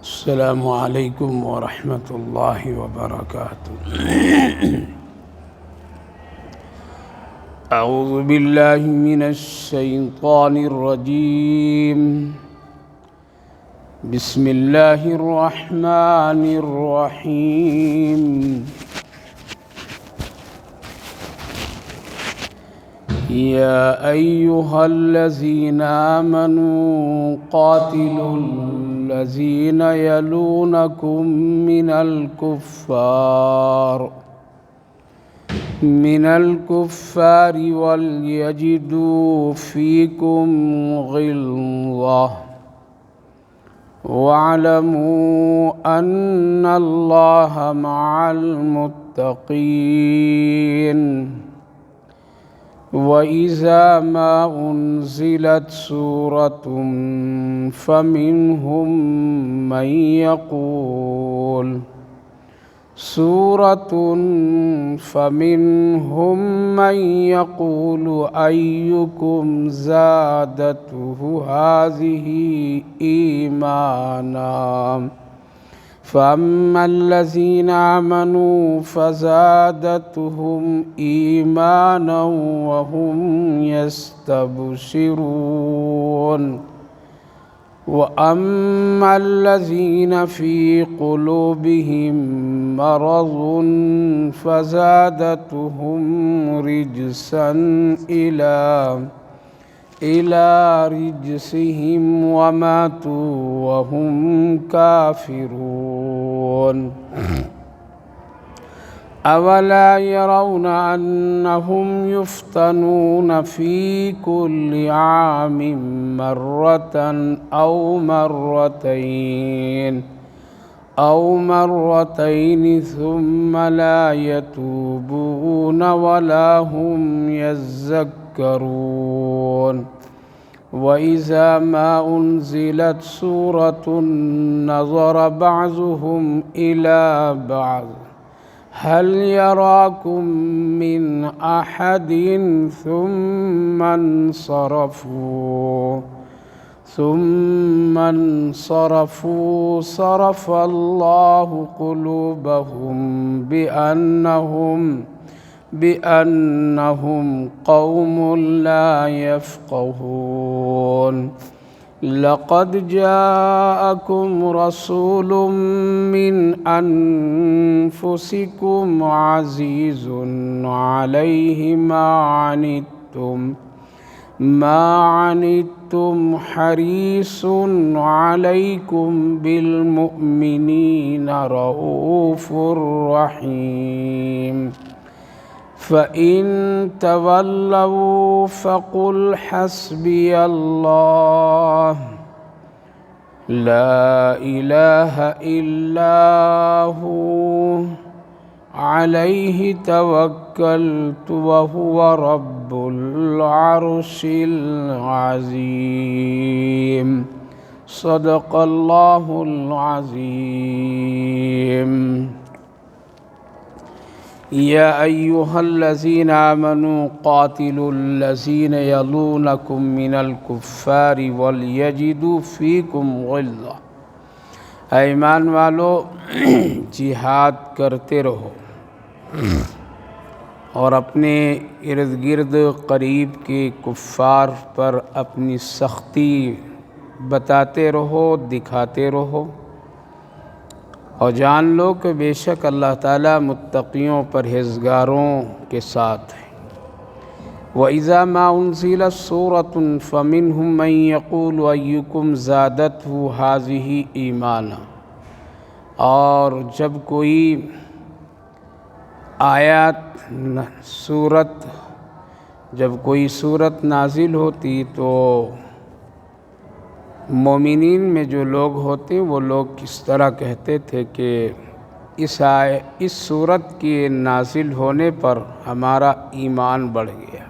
السلام علیکم ورحمۃ اللہ وبرکاتہ۔ اعوذ باللہ من الشیطان الرجیم، بسم اللہ الرحمن الرحیم۔ یا ایہا الذین آمنوا قاتلوا الذین یلونکم من الکفار ولیجدوا فیکم غلظہ واعلموا ان اللہ مع المتقین۔ وَإِذَا مَا أُنزِلَتْ سُورَةٌ فَمِنْهُمْ مَنْ يَقُولُ أَيُّكُمْ زَادَتْهُ هَذِهِ إِيمَانًا فَأَمَّا الَّذِينَ آمَنُوا فَزَادَتْهُمْ إِيمَانًا وَهُمْ يَسْتَبْشِرُونَ وَأَمَّا الَّذِينَ فِي قُلُوبِهِم مَّرَضٌ فَزَادَتْهُمْ رِجْسًا إِلَى رِجْسِهِمْ وَمَاتُوا وَهُمْ كَافِرُونَ۔ أَوَلَا يَرَوْنَ أَنَّهُمْ يُفْتَنُونَ فِي كُلِّ عَامٍ مَّرَّةً أَوْ مَرَّتَيْنِ ثُمَّ لَا يَتُوبُونَ وَلَا هُمْ يَذَّكَّرُونَ۔ وَإِذَا مَا أُنزِلَتْ سُورَةٌ نَظَرَ بَعْضُهُمْ إِلَى بَعْضٍ هَلْ يَرَاكُمْ مِنْ أَحَدٍ ثُمَّ انصَرَفُوا صَرَفَ اللَّهُ قُلُوبَهُمْ بِأَنَّهُمْ قَوْمٌ لَا يَفْقَهُونَ۔ لَقَدْ جَاءَكُمْ رَسُولٌ مِّنْ أَنفُسِكُمْ عَزِيزٌ عَلَيْهِ مَا عَنِتُّمْ حَرِيصٌ عَلَيْكُمْ بِالْمُؤْمِنِينَ رَءُوفٌ رَحِيمٌ۔ فَإِن تَوَلَّوْا فَقُلْ حَسْبِيَ اللَّهُ لَا إِلَٰهَ إِلَّا هُوَ عَلَيْهِ تَوَكَّلْتُ وَهُوَ رَبُّ الْعَرْشِ الْعَظِيمِ۔ صدق اللہ العظیم۔ یا ایہا الذین آمنوا قاتلوا الذین یلونکم من الکفار ولیجدوا فیکم غلظہ۔ اے ایمان والو، جہاد کرتے رہو اور اپنے ارد گرد قریب کے کفار پر اپنی سختی بتاتے رہو، دکھاتے رہو، اور جان لو کہ بے شک اللہ تعالیٰ متقیوں پرہیزگاروں کے ساتھ ہے۔ وَإِذَا مَا أُنزِلَتْ سُورَةٌ فَمِنْهُمْ مَنْ يَقُولُ أَيُّكُمْ زَادَتْهُ هَذِهِ إِيمَانًا۔ اور جب کوئی صورت نازل ہوتی تو مومنین میں جو لوگ ہوتے وہ لوگ کس طرح کہتے تھے کہ اس صورت کے نازل ہونے پر ہمارا ایمان بڑھ گیا۔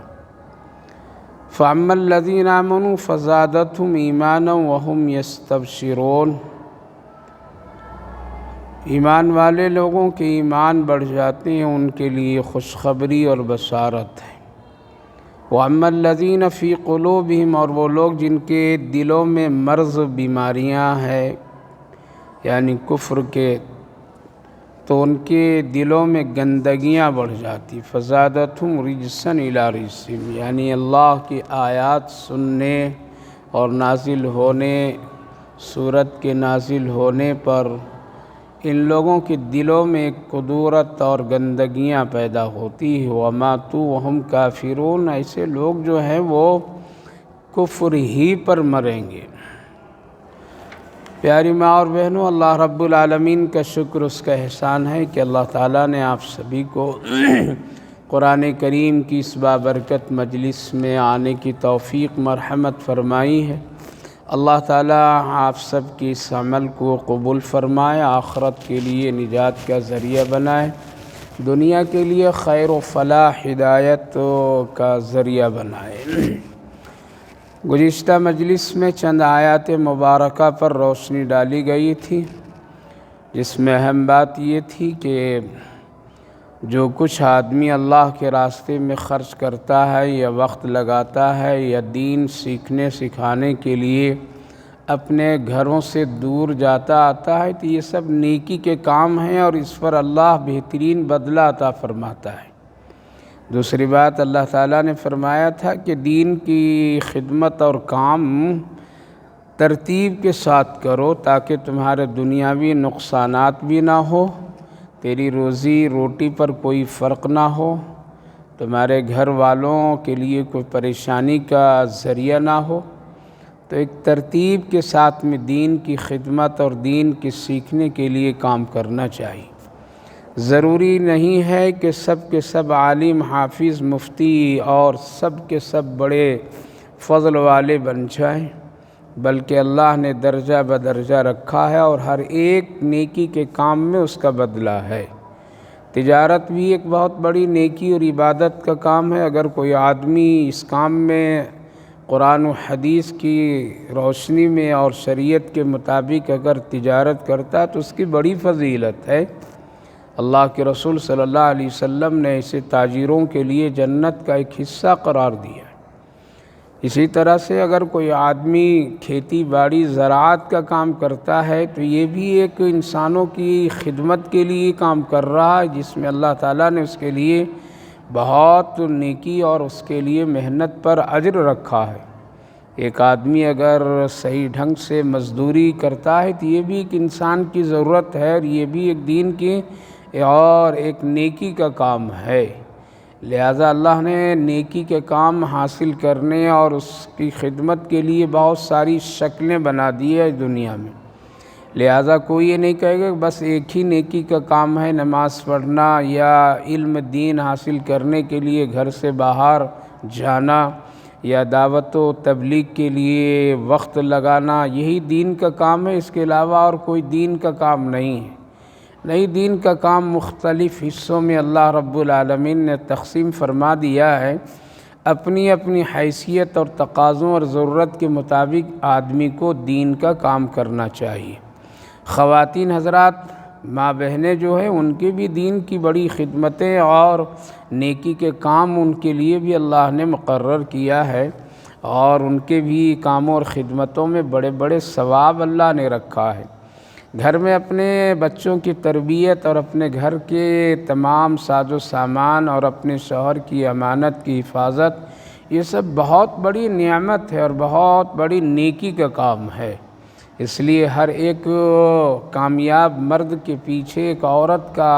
فَأَمَّا الَّذِينَ آمَنُوا فَزَادَتْهُمْ إِيمَانًا وَهُمْ يَسْتَبْشِرُونَ، ایمان والے لوگوں کے ایمان بڑھ جاتے ہیں، ان کے لیے خوشخبری اور بشارت ہے۔ وَأَمَّا الَّذِينَ فِي قُلُوبِهِمْ، اور وہ لوگ جن کے دلوں میں مرض بیماریاں ہیں یعنی کفر کے، تو ان کے دلوں میں گندگیاں بڑھ جاتی۔ فَزَادَتْهُمْ رِجْسًا إِلَىٰ رِجْسِهِمْ، یعنی اللہ کی آیات سننے اور نازل ہونے، سورت کے نازل ہونے پر ان لوگوں کے دلوں میں ایک کدورت اور گندگیاں پیدا ہوتی ہیں۔ وَمَاتُوا وَهُمْ كَافِرُونَ، ایسے لوگ جو ہیں وہ کفر ہی پر مریں گے۔ پیاری ماں اور بہنوں، اللہ رب العالمین کا شکر، اس کا احسان ہے کہ اللہ تعالیٰ نے آپ سبھی کو قرآن کریم کی اس بابرکت مجلس میں آنے کی توفیق مرحمت فرمائی ہے۔ اللہ تعالیٰ آپ سب کی اس عمل کو قبول فرمائے، آخرت کے لیے نجات کا ذریعہ بنائے، دنیا کے لیے خیر و فلاح ہدایت کا ذریعہ بنائے۔ گزشتہ مجلس میں چند آیات مبارکہ پر روشنی ڈالی گئی تھی، جس میں اہم بات یہ تھی کہ جو کچھ آدمی اللہ کے راستے میں خرچ کرتا ہے یا وقت لگاتا ہے یا دین سیکھنے سکھانے کے لیے اپنے گھروں سے دور جاتا آتا ہے، تو یہ سب نیکی کے کام ہیں اور اس پر اللہ بہترین بدلہ عطا فرماتا ہے۔ دوسری بات، اللہ تعالیٰ نے فرمایا تھا کہ دین کی خدمت اور کام ترتیب کے ساتھ کرو تاکہ تمہارے دنیاوی نقصانات بھی نہ ہو، تیری روزی روٹی پر کوئی فرق نہ ہو، تمہارے گھر والوں کے لیے کوئی پریشانی کا ذریعہ نہ ہو۔ تو ایک ترتیب کے ساتھ میں دین کی خدمت اور دین کے سیکھنے کے لیے کام کرنا چاہیے۔ ضروری نہیں ہے کہ سب کے سب عالم، حافظ، مفتی اور سب کے سب بڑے فضل والے بن جائیں، بلکہ اللہ نے درجہ بدرجہ رکھا ہے اور ہر ایک نیکی کے کام میں اس کا بدلہ ہے۔ تجارت بھی ایک بہت بڑی نیکی اور عبادت کا کام ہے۔ اگر کوئی آدمی اس کام میں قرآن و حدیث کی روشنی میں اور شریعت کے مطابق اگر تجارت کرتا تو اس کی بڑی فضیلت ہے۔ اللہ کے رسول صلی اللہ علیہ وسلم نے اسے تاجروں کے لیے جنت کا ایک حصہ قرار دیا۔ اسی طرح سے اگر کوئی آدمی کھیتی باڑی زراعت کا کام کرتا ہے تو یہ بھی ایک انسانوں کی خدمت کے لیے کام کر رہا ہے، جس میں اللہ تعالیٰ نے اس کے لیے بہت نیکی اور اس کے لیے محنت پر اجر رکھا ہے۔ ایک آدمی اگر صحیح ڈھنگ سے مزدوری کرتا ہے تو یہ بھی ایک انسان کی ضرورت ہے اور یہ بھی ایک دین کی اور ایک نیکی کا کام ہے۔ لہذا اللہ نے نیکی کے کام حاصل کرنے اور اس کی خدمت کے لیے بہت ساری شکلیں بنا دی ہے دنیا میں۔ لہذا کوئی یہ نہیں کہے گا کہ بس ایک ہی نیکی کا کام ہے نماز پڑھنا یا علم دین حاصل کرنے کے لیے گھر سے باہر جانا یا دعوت و تبلیغ کے لیے وقت لگانا، یہی دین کا کام ہے، اس کے علاوہ اور کوئی دین کا کام نہیں ہے۔ نہیں، دین کا کام مختلف حصوں میں اللہ رب العالمین نے تقسیم فرما دیا ہے۔ اپنی اپنی حیثیت اور تقاضوں اور ضرورت کے مطابق آدمی کو دین کا کام کرنا چاہیے۔ خواتین حضرات، ماں بہنیں جو ہیں ان کے بھی دین کی بڑی خدمتیں اور نیکی کے کام ان کے لیے بھی اللہ نے مقرر کیا ہے، اور ان کے بھی کاموں اور خدمتوں میں بڑے بڑے ثواب اللہ نے رکھا ہے۔ گھر میں اپنے بچوں کی تربیت اور اپنے گھر کے تمام ساز و سامان اور اپنے شوہر کی امانت کی حفاظت، یہ سب بہت بڑی نعمت ہے اور بہت بڑی نیکی کا کام ہے۔ اس لیے ہر ایک کامیاب مرد کے پیچھے ایک عورت کا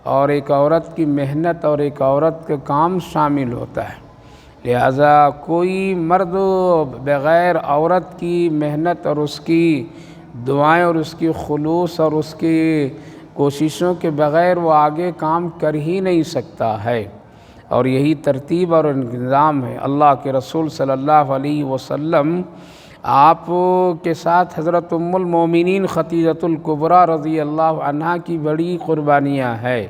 اور ایک عورت کی محنت اور ایک عورت کا کام شامل ہوتا ہے۔ لہذا کوئی مرد بغیر عورت کی محنت اور اس کی دعائیں اور اس کی خلوص اور اس کی کوششوں کے بغیر وہ آگے کام کر ہی نہیں سکتا ہے، اور یہی ترتیب اور انتظام ہے۔ اللہ کے رسول صلی اللہ علیہ وسلم آپ کے ساتھ حضرت ام المومنین خدیجہ الکبریٰ رضی اللہ عنہا کی بڑی قربانیاں ہیں۔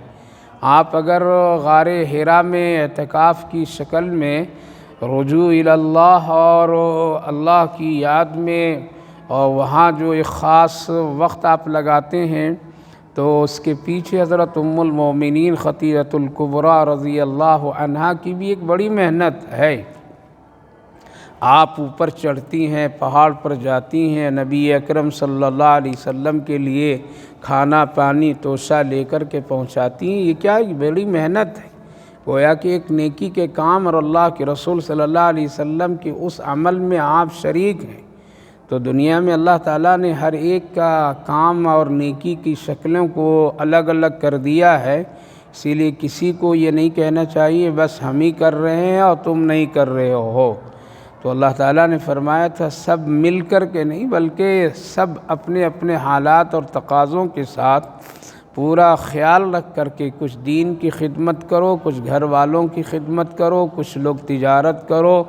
آپ اگر غار حرا میں اعتکاف کی شکل میں رجوع الی اللہ اور اللہ کی یاد میں، اور وہاں جو ایک خاص وقت آپ لگاتے ہیں، تو اس کے پیچھے حضرت ام المومنین خدیجہ الکبریٰ رضی اللہ عنہا کی بھی ایک بڑی محنت ہے۔ آپ اوپر چڑھتی ہیں، پہاڑ پر جاتی ہیں، نبی اکرم صلی اللہ علیہ وسلم کے لیے کھانا پانی توشہ لے کر کے پہنچاتی ہیں۔ یہ کیا بڑی محنت ہے، گویا کہ ایک نیکی کے کام اور اللہ کے رسول صلی اللہ علیہ وسلم کے اس عمل میں آپ شریک ہیں۔ تو دنیا میں اللہ تعالیٰ نے ہر ایک کا کام اور نیکی کی شکلوں کو الگ الگ کر دیا ہے، اسی لیے کسی کو یہ نہیں کہنا چاہیے بس ہم ہی کر رہے ہیں اور تم نہیں کر رہے ہو۔ تو اللہ تعالیٰ نے فرمایا تھا سب مل کر کے نہیں، بلکہ سب اپنے اپنے حالات اور تقاضوں کے ساتھ پورا خیال رکھ کر کے کچھ دین کی خدمت کرو، کچھ گھر والوں کی خدمت کرو، کچھ لوگ تجارت کرو،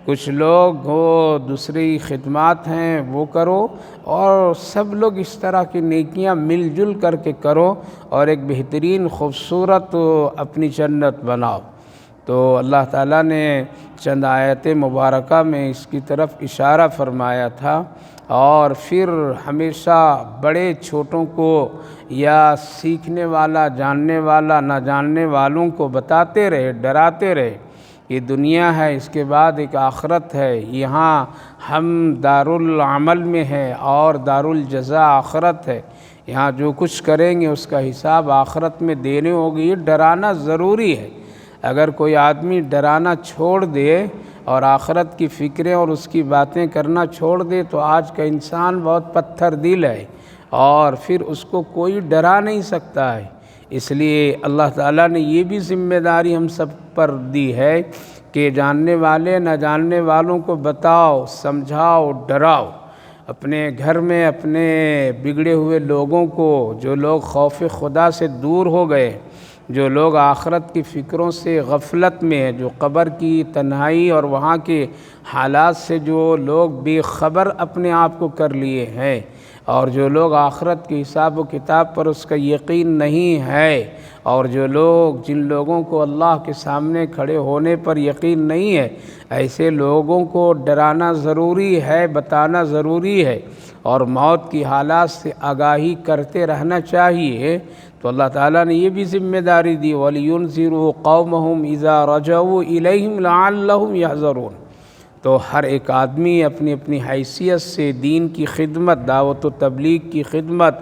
کچھ لوگ وہ دوسری خدمات ہیں وہ کرو، اور سب لوگ اس طرح کی نیکیاں مل جل کر کے کرو اور ایک بہترین خوبصورت اپنی جنت بناؤ۔ تو اللہ تعالیٰ نے چند آیت مبارکہ میں اس کی طرف اشارہ فرمایا تھا، اور پھر ہمیشہ بڑے چھوٹوں کو یا سیکھنے والا جاننے والا نہ جاننے والوں کو بتاتے رہے، ڈراتے رہے۔ یہ دنیا ہے، اس کے بعد ایک آخرت ہے، یہاں ہم دارالعمل میں ہے اور دارالجزاء آخرت ہے، یہاں جو کچھ کریں گے اس کا حساب آخرت میں دینے ہوگی۔ یہ ڈرانا ضروری ہے۔ اگر کوئی آدمی ڈرانا چھوڑ دے اور آخرت کی فکریں اور اس کی باتیں کرنا چھوڑ دے تو آج کا انسان بہت پتھر دل ہے، اور پھر اس کو کوئی ڈرا نہیں سکتا ہے۔ اس لیے اللہ تعالیٰ نے یہ بھی ذمہ داری ہم سب پر دی ہے کہ جاننے والے نہ جاننے والوں کو بتاؤ، سمجھاؤ، ڈراؤ۔ اپنے گھر میں اپنے بگڑے ہوئے لوگوں کو، جو لوگ خوف خدا سے دور ہو گئے، جو لوگ آخرت کی فکروں سے غفلت میں ہیں، جو قبر کی تنہائی اور وہاں کے حالات سے جو لوگ بے خبر اپنے آپ کو کر لیے ہیں، اور جو لوگ آخرت کے حساب و کتاب پر اس کا یقین نہیں ہے، اور جو لوگ جن لوگوں کو اللہ کے سامنے کھڑے ہونے پر یقین نہیں ہے، ایسے لوگوں کو ڈرانا ضروری ہے، بتانا ضروری ہے، اور موت کی حالات سے آگاہی کرتے رہنا چاہیے۔ تو اللہ تعالیٰ نے یہ بھی ذمہ داری دی، وَلِيُنذِرُوا قَوْمَهُمْ إِذَا رَجَعُوا إِلَيْهِمْ لَعَلَّهُمْ يَحْذَرُونَ۔ تو ہر ایک آدمی اپنی اپنی حیثیت سے دین کی خدمت، دعوت و تبلیغ کی خدمت،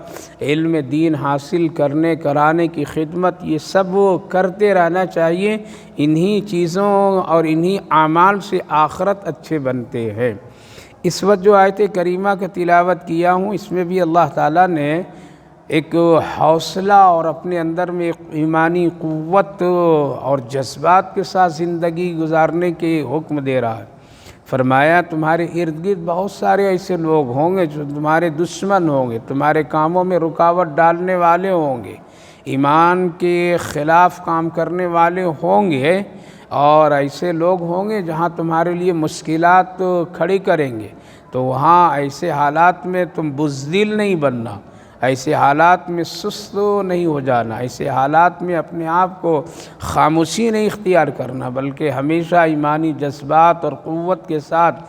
علم دین حاصل کرنے کرانے کی خدمت، یہ سب کرتے رہنا چاہیے۔ انہی چیزوں اور انہی اعمال سے آخرت اچھے بنتے ہیں۔ اس وقت جو آیت کریمہ کا تلاوت کیا ہوں، اس میں بھی اللہ تعالیٰ نے ایک حوصلہ اور اپنے اندر میں ایک ایمانی قوت اور جذبات کے ساتھ زندگی گزارنے کے حکم دے رہا ہے۔ فرمایا تمہارے ارد گرد بہت سارے ایسے لوگ ہوں گے جو تمہارے دشمن ہوں گے، تمہارے کاموں میں رکاوٹ ڈالنے والے ہوں گے، ایمان کے خلاف کام کرنے والے ہوں گے، اور ایسے لوگ ہوں گے جہاں تمہارے لیے مشکلات کھڑی کریں گے۔ تو وہاں ایسے حالات میں تم بزدل نہیں بننا، ایسے حالات میں سست نہیں ہو جانا، ایسے حالات میں اپنے آپ کو خاموشی نہیں اختیار کرنا، بلکہ ہمیشہ ایمانی جذبات اور قوت کے ساتھ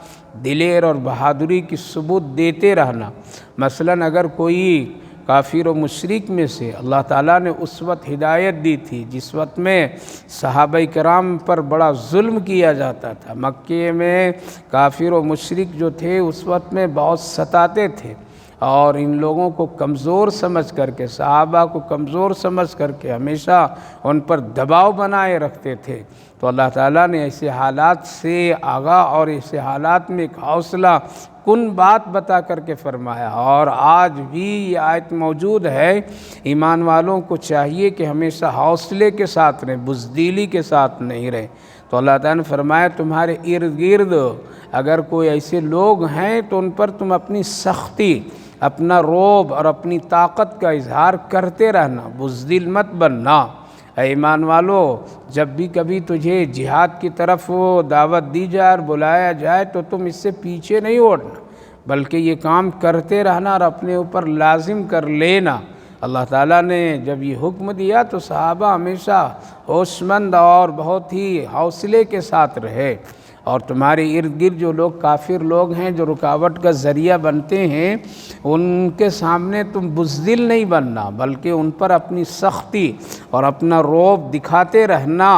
دلیر اور بہادری کی ثبوت دیتے رہنا۔ مثلاً اگر کوئی کافر و مشرک میں سے اللہ تعالیٰ نے اس وقت ہدایت دی تھی جس وقت میں صحابہ کرام پر بڑا ظلم کیا جاتا تھا، مکے میں کافر و مشرک جو تھے اس وقت میں بہت ستاتے تھے، اور ان لوگوں کو کمزور سمجھ کر کے، صحابہ کو کمزور سمجھ کر کے ہمیشہ ان پر دباؤ بنائے رکھتے تھے۔ تو اللہ تعالیٰ نے ایسے حالات سے آگاہ اور ایسے حالات میں ایک حوصلہ کن بات بتا کر کے فرمایا، اور آج بھی یہ آیت موجود ہے۔ ایمان والوں کو چاہیے کہ ہمیشہ حوصلے کے ساتھ رہیں، بزدلی کے ساتھ نہیں رہیں۔ تو اللہ تعالیٰ نے فرمایا تمہارے ارد گرد اگر کوئی ایسے لوگ ہیں تو ان پر تم اپنی سختی، اپنا رعب اور اپنی طاقت کا اظہار کرتے رہنا، بزدل مت بننا۔ اے ایمان والو، جب بھی کبھی تجھے جہاد کی طرف دعوت دی جائے اور بلایا جائے تو تم اس سے پیچھے نہیں ہٹنا، بلکہ یہ کام کرتے رہنا اور اپنے اوپر لازم کر لینا۔ اللہ تعالیٰ نے جب یہ حکم دیا تو صحابہ ہمیشہ ہوش مند اور بہت ہی حوصلے کے ساتھ رہے، اور تمہارے ارد گرد جو لوگ کافر لوگ ہیں جو رکاوٹ کا ذریعہ بنتے ہیں، ان کے سامنے تم بزدل نہیں بننا، بلکہ ان پر اپنی سختی اور اپنا رعب دکھاتے رہنا۔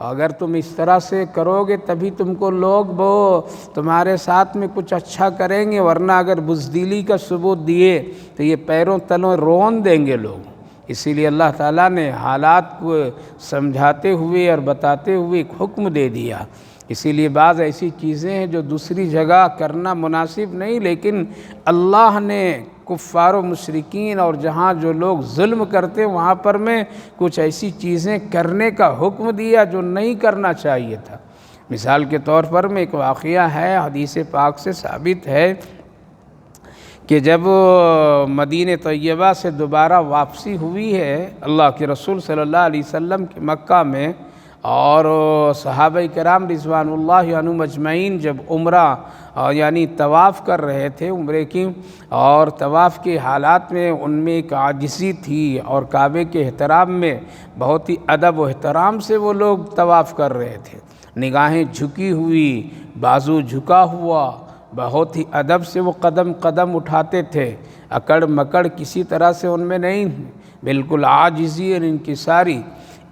اگر تم اس طرح سے کرو گے تبھی تم کو لوگ وہ تمہارے ساتھ میں کچھ اچھا کریں گے، ورنہ اگر بزدلی کا ثبوت دیے تو یہ پیروں تلوں رون دیں گے لوگ۔ اسی لیے اللہ تعالیٰ نے حالات کو سمجھاتے ہوئے اور بتاتے ہوئے ایک حکم دے دیا۔ اسی لیے بعض ایسی چیزیں ہیں جو دوسری جگہ کرنا مناسب نہیں، لیکن اللہ نے کفار و مشرکین اور جہاں جو لوگ ظلم کرتے وہاں پر میں کچھ ایسی چیزیں کرنے کا حکم دیا جو نہیں کرنا چاہیے تھا۔ مثال کے طور پر میں ایک واقعہ ہے، حدیث پاک سے ثابت ہے کہ جب مدینہ طیبہ سے دوبارہ واپسی ہوئی ہے اللہ کے رسول صلی اللہ علیہ وسلم کے مکہ میں، اور صحابہ کرام رضوان اللہ عنہم اجمعین جب عمرہ یعنی طواف کر رہے تھے عمرے کی، اور طواف کے حالات میں ان میں ایک عاجزی تھی، اور کعبے کے احترام میں بہت ہی ادب و احترام سے وہ لوگ طواف کر رہے تھے، نگاہیں جھکی ہوئی، بازو جھکا ہوا، بہت ہی ادب سے وہ قدم قدم اٹھاتے تھے، اکڑ مکڑ کسی طرح سے ان میں نہیں، بالکل عاجزی اور انکساری۔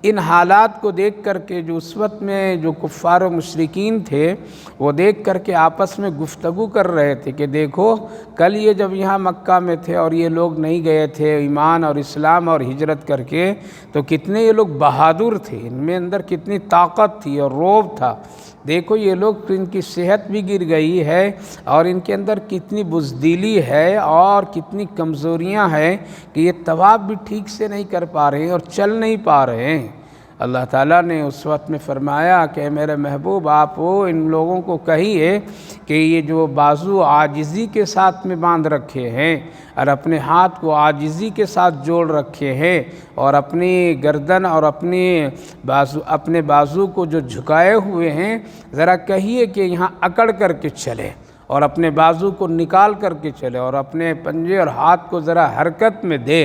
ان حالات کو دیکھ کر کے جو اس وقت میں جو کفار و مشرکین تھے وہ دیکھ کر کے آپس میں گفتگو کر رہے تھے کہ دیکھو کل یہ جب یہاں مکہ میں تھے اور یہ لوگ نہیں گئے تھے ایمان اور اسلام اور ہجرت کر کے، تو کتنے یہ لوگ بہادر تھے، ان میں اندر کتنی طاقت تھی اور رعب تھا۔ دیکھو یہ لوگ ان کی صحت بھی گر گئی ہے اور ان کے اندر کتنی بزدلی ہے اور کتنی کمزوریاں ہیں کہ یہ طواف بھی ٹھیک سے نہیں کر پا رہے ہیں اور چل نہیں پا رہے ہیں۔ اللہ تعالیٰ نے اس وقت میں فرمایا کہ میرے محبوب آپ ان لوگوں کو کہیے کہ یہ جو بازو عاجزی کے ساتھ میں باندھ رکھے ہیں اور اپنے ہاتھ کو عاجزی کے ساتھ جوڑ رکھے ہیں اور اپنی گردن اور اپنے بازو کو جو جھکائے ہوئے ہیں، ذرا کہیے کہ یہاں اکڑ کر کے چلے اور اپنے بازو کو نکال کر کے چلے اور اپنے پنجے اور ہاتھ کو ذرا حرکت میں دے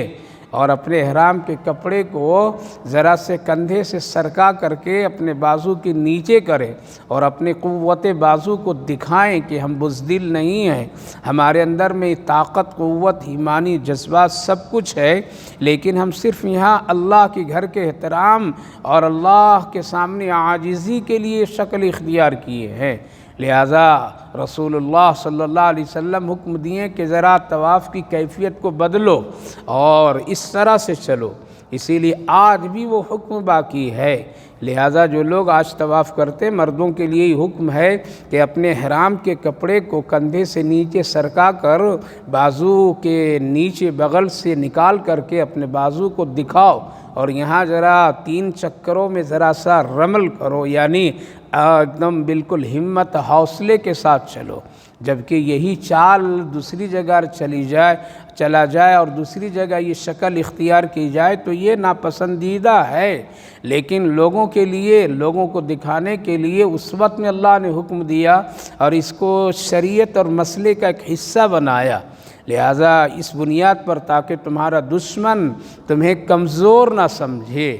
اور اپنے احرام کے کپڑے کو ذرا سے کندھے سے سرکا کر کے اپنے بازو کے نیچے کرے اور اپنے قوت بازو کو دکھائیں کہ ہم بزدل نہیں ہیں، ہمارے اندر میں طاقت، قوت، ایمانی جذبات سب کچھ ہے، لیکن ہم صرف یہاں اللہ کے گھر کے احترام اور اللہ کے سامنے عاجزی کے لیے شکل اختیار کیے ہیں۔ لہذا رسول اللہ صلی اللہ علیہ وسلم حکم دیے کہ ذرا طواف کی کیفیت کو بدلو اور اس طرح سے چلو۔ اسی لیے آج بھی وہ حکم باقی ہے۔ لہذا جو لوگ آج طواف کرتے، مردوں کے لیے یہ حکم ہے کہ اپنے احرام کے کپڑے کو کندھے سے نیچے سرکا کر بازو کے نیچے بغل سے نکال کر کے اپنے بازو کو دکھاؤ اور یہاں ذرا 3 چکروں میں ذرا سا رمل کرو، یعنی ایک دم بالکل ہمت حوصلے کے ساتھ چلو۔ جبکہ یہی چال دوسری جگہ چلا جائے اور دوسری جگہ یہ شکل اختیار کی جائے تو یہ ناپسندیدہ ہے، لیکن لوگوں کے لیے، لوگوں کو دکھانے کے لیے اس وقت میں اللہ نے حکم دیا اور اس کو شریعت اور مسئلے کا ایک حصہ بنایا۔ لہذا اس بنیاد پر تاکہ تمہارا دشمن تمہیں کمزور نہ سمجھے۔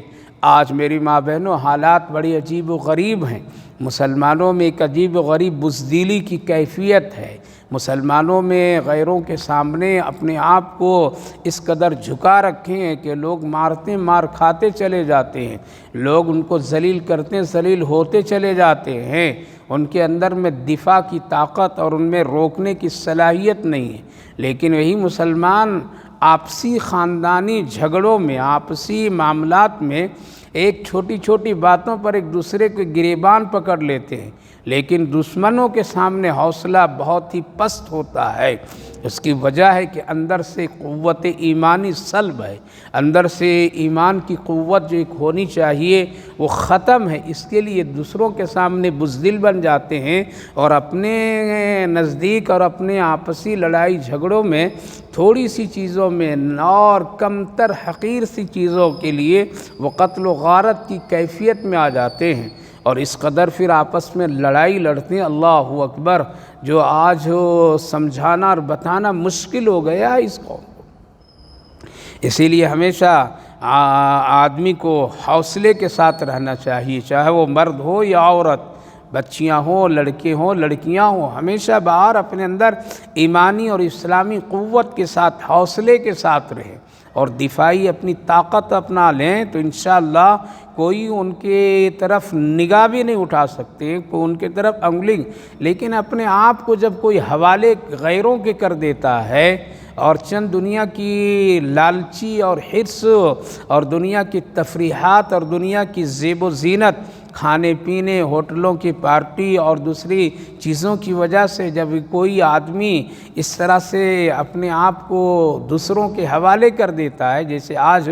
آج میری ماں بہنوں حالات بڑی عجیب و غریب ہیں، مسلمانوں میں ایک عجیب و غریب بزدلی کی کیفیت ہے، مسلمانوں میں غیروں کے سامنے اپنے آپ کو اس قدر جھکا رکھے ہیں کہ لوگ مار کھاتے چلے جاتے ہیں، لوگ ان کو ذلیل کرتے ذلیل ہوتے چلے جاتے ہیں، ان کے اندر میں دفاع کی طاقت اور ان میں روکنے کی صلاحیت نہیں ہے۔ لیکن وہی مسلمان آپسی خاندانی جھگڑوں میں، آپسی معاملات میں ایک چھوٹی چھوٹی باتوں پر ایک دوسرے کو گریبان پکڑ لیتے ہیں، لیکن دشمنوں کے سامنے حوصلہ بہت ہی پست ہوتا ہے۔ اس کی وجہ ہے کہ اندر سے قوت ایمانی سلب ہے، اندر سے ایمان کی قوت جو ایک ہونی چاہیے وہ ختم ہے، اس کے لیے دوسروں کے سامنے بزدل بن جاتے ہیں اور اپنے نزدیک اور اپنے آپسی لڑائی جھگڑوں میں تھوڑی سی چیزوں میں اور کم تر حقیر سی چیزوں کے لیے وہ قتل و غارت کی کیفیت میں آ جاتے ہیں اور اس قدر پھر آپس میں لڑائی لڑتے ہیں۔ اللہ اکبر، جو آج سمجھانا اور بتانا مشکل ہو گیا ہے اس قوم کو۔ اسی لیے ہمیشہ آدمی کو حوصلے کے ساتھ رہنا چاہیے، چاہے وہ مرد ہو یا عورت، بچیاں ہوں، لڑکے ہوں، لڑکیاں ہوں، ہمیشہ باہر اپنے اندر ایمانی اور اسلامی قوت کے ساتھ، حوصلے کے ساتھ رہیں اور دفاعی اپنی طاقت اپنا لیں تو انشاءاللہ کوئی ان کے طرف نگاہ بھی نہیں اٹھا سکتے، کوئی ان کے طرف انگلی۔ لیکن اپنے آپ کو جب کوئی حوالے غیروں کے کر دیتا ہے اور چند دنیا کی لالچی اور حرص اور دنیا کی تفریحات اور دنیا کی زیب و زینت، کھانے پینے، ہوٹلوں کی پارٹی اور دوسری چیزوں کی وجہ سے جب کوئی آدمی اس طرح سے اپنے آپ کو دوسروں کے حوالے کر دیتا ہے، جیسے آج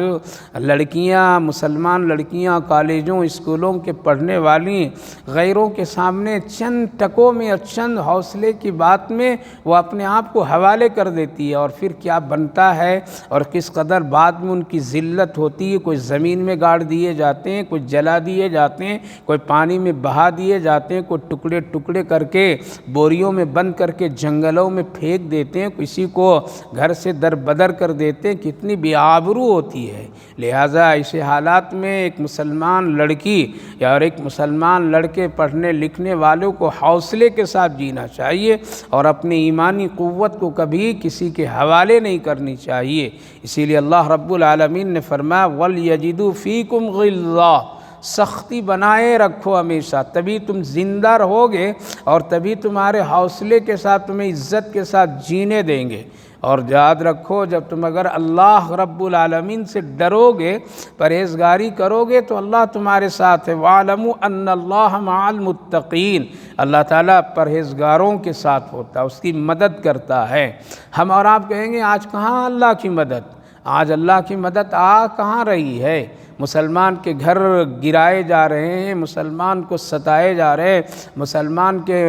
لڑکیاں، مسلمان لڑکیاں کالجوں اسکولوں کے پڑھنے والی غیروں کے سامنے چند ٹکوں میں اور چند حوصلے کی بات میں وہ اپنے آپ کو حوالے کر دیتی ہے، اور پھر کیا بنتا ہے اور کس قدر بعد میں ان کی ذلت ہوتی ہے۔ کوئی زمین میں گاڑ دیے جاتے ہیں، کوئی جلا دیے جاتے ہیں، کوئی پانی میں بہا دیے جاتے ہیں، کوئی ٹکڑے ٹکڑے کر کے بوریوں میں بند کر کے جنگلوں میں پھینک دیتے ہیں، کسی کو گھر سے در بدر کر دیتے ہیں۔ کتنی بے آبرو ہوتی ہے۔ لہٰذا ایسے حالات میں ایک مسلمان لڑکی یا اور ایک مسلمان لڑکے پڑھنے لکھنے والوں کو حوصلے کے ساتھ جینا چاہیے اور اپنی ایمانی قوت کو کبھی کسی کے حوالے نہیں کرنی چاہیے۔ اسی لیے اللہ رب العالمین نے فرمایا وَلْيَجِدُوا فِيكُمْ غِلظَّةً، سختی بنائے رکھو ہمیشہ، تبھی تم زندہ رہو گے اور تبھی تمہارے حوصلے کے ساتھ تمہیں عزت کے ساتھ جینے دیں گے۔ اور یاد رکھو جب تم اگر اللہ رب العالمین سے ڈرو گے، پرہیزگاری کرو گے تو اللہ تمہارے ساتھ ہے۔ وَاعْلَمُوا أَنَّ اللَّهَ مَعَ الْمُتَّقِينَ، اللہ تعالیٰ پرہیزگاروں کے ساتھ ہوتا ہے، اس کی مدد کرتا ہے۔ ہم اور آپ کہیں گے آج کہاں اللہ کی مدد، آج اللہ کی مدد کہاں رہی ہے؟ مسلمان کے گھر گرائے جا رہے ہیں، مسلمان کو ستائے جا رہے ہیں، مسلمان کے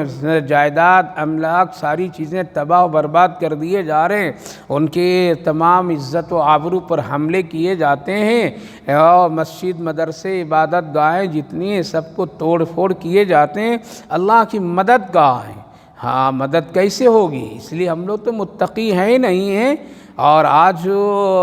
جائیداد املاک ساری چیزیں تباہ و برباد کر دیے جا رہے ہیں، ان کے تمام عزت و آبرو پر حملے کیے جاتے ہیں اور مسجد مدرسے عبادت گاہیں جتنی ہیں سب کو توڑ پھوڑ کیے جاتے ہیں۔ اللہ کی مدد کہاں ہے؟ ہاں مدد کیسے ہوگی؟ اس لیے ہم لوگ تو متقی ہیں نہیں ہیں، اور آج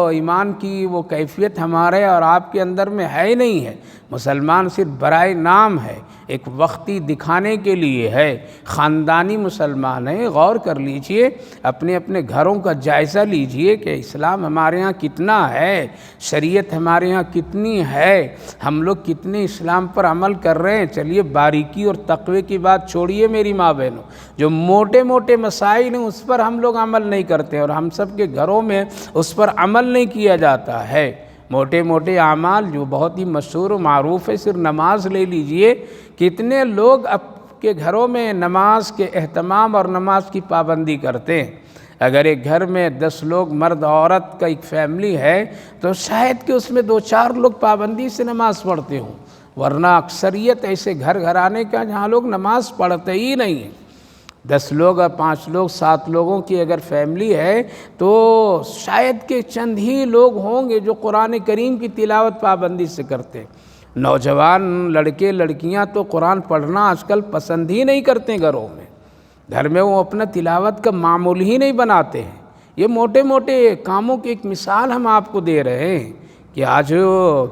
ایمان کی وہ کیفیت ہمارے اور آپ کے اندر میں ہے نہیں ہے۔ مسلمان صرف برائے نام ہے، ایک وقتی دکھانے کے لیے ہے۔ خاندانی مسلمان ہیں، غور کر لیجئے، اپنے اپنے گھروں کا جائزہ لیجئے کہ اسلام ہمارے ہاں کتنا ہے، شریعت ہمارے ہاں کتنی ہے، ہم لوگ کتنے اسلام پر عمل کر رہے ہیں۔ چلیے باریکی اور تقوی کی بات چھوڑیے میری ماں بہنوں، جو موٹے موٹے مسائل ہیں اس پر ہم لوگ عمل نہیں کرتے اور ہم سب کے گھروں میں اس پر عمل نہیں کیا جاتا ہے۔ موٹے موٹے اعمال جو بہت ہی مشہور و معروف ہے، صرف نماز لے لیجئے، کتنے لوگ اب کے گھروں میں نماز کے اہتمام اور نماز کی پابندی کرتے ہیں۔ اگر ایک گھر میں 10 لوگ مرد عورت کا ایک فیملی ہے تو شاید کہ اس میں 2-4 لوگ پابندی سے نماز پڑھتے ہوں، ورنہ اکثریت ایسے گھر گھرانے کا جہاں لوگ نماز پڑھتے ہی نہیں ہیں۔ 10 لوگ اور 5 لوگ 7 لوگوں کی اگر فیملی ہے تو شاید کہ چند ہی لوگ ہوں گے جو قرآن کریم کی تلاوت پابندی سے کرتے ہیں۔ نوجوان لڑکے لڑکیاں تو قرآن پڑھنا آج کل پسند ہی نہیں کرتے، گھروں میں گھر میں وہ اپنا تلاوت کا معمول ہی نہیں بناتے ہیں۔ یہ موٹے موٹے کاموں کی ایک مثال ہم آپ کو دے رہے ہیں کہ آج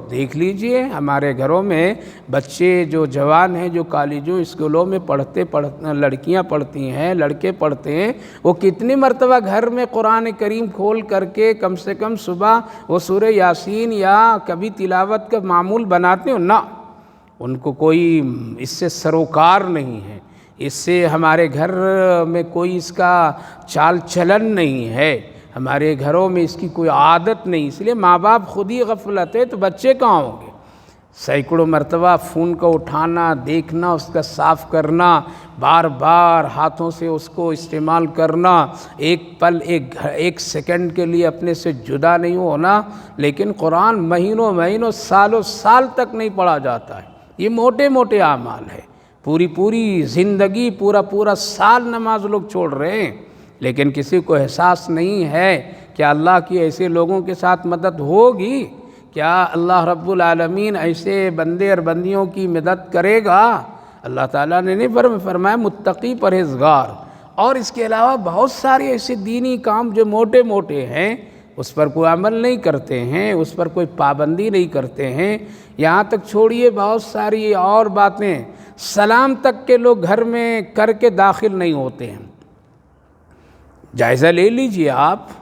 دیکھ لیجئے ہمارے گھروں میں بچے جو جوان ہیں، جو کالجوں اسکولوں میں پڑھتے لڑکیاں پڑھتی ہیں، لڑکے پڑھتے ہیں، وہ کتنی مرتبہ گھر میں قرآن کریم کھول کر کے کم سے کم صبح وہ سورہ یاسین یا کبھی تلاوت کا معمول بناتے ہو نہ، ان کو کوئی اس سے سروکار نہیں ہے، اس سے ہمارے گھر میں کوئی اس کا چال چلن نہیں ہے، ہمارے گھروں میں اس کی کوئی عادت نہیں۔ اس لیے ماں باپ خود ہی غفلت ہے تو بچے کہاں ہوں گے؟ سینکڑوں مرتبہ فون کا اٹھانا، دیکھنا، اس کا صاف کرنا، بار بار ہاتھوں سے اس کو استعمال کرنا، ایک پل ایک سیکنڈ کے لیے اپنے سے جدا نہیں ہونا، لیکن قرآن مہینوں مہینوں سالوں سال تک نہیں پڑھا جاتا ہے۔ یہ موٹے موٹے اعمال ہے، پوری زندگی پورا سال نماز لوگ چھوڑ رہے ہیں، لیکن کسی کو احساس نہیں ہے کہ اللہ کی ایسے لوگوں کے ساتھ مدد ہوگی؟ کیا اللہ رب العالمین ایسے بندے اور بندیوں کی مدد کرے گا؟ اللہ تعالیٰ نے نہیں فرمایا متقی پرہیزگار، اور اس کے علاوہ بہت سارے ایسے دینی کام جو موٹے موٹے ہیں اس پر کوئی عمل نہیں کرتے ہیں، اس پر کوئی پابندی نہیں کرتے ہیں۔ یہاں تک چھوڑیے بہت ساری اور باتیں، سلام تک کے لوگ گھر میں کر کے داخل نہیں ہوتے ہیں۔ جائزہ لے لیجئے، آپ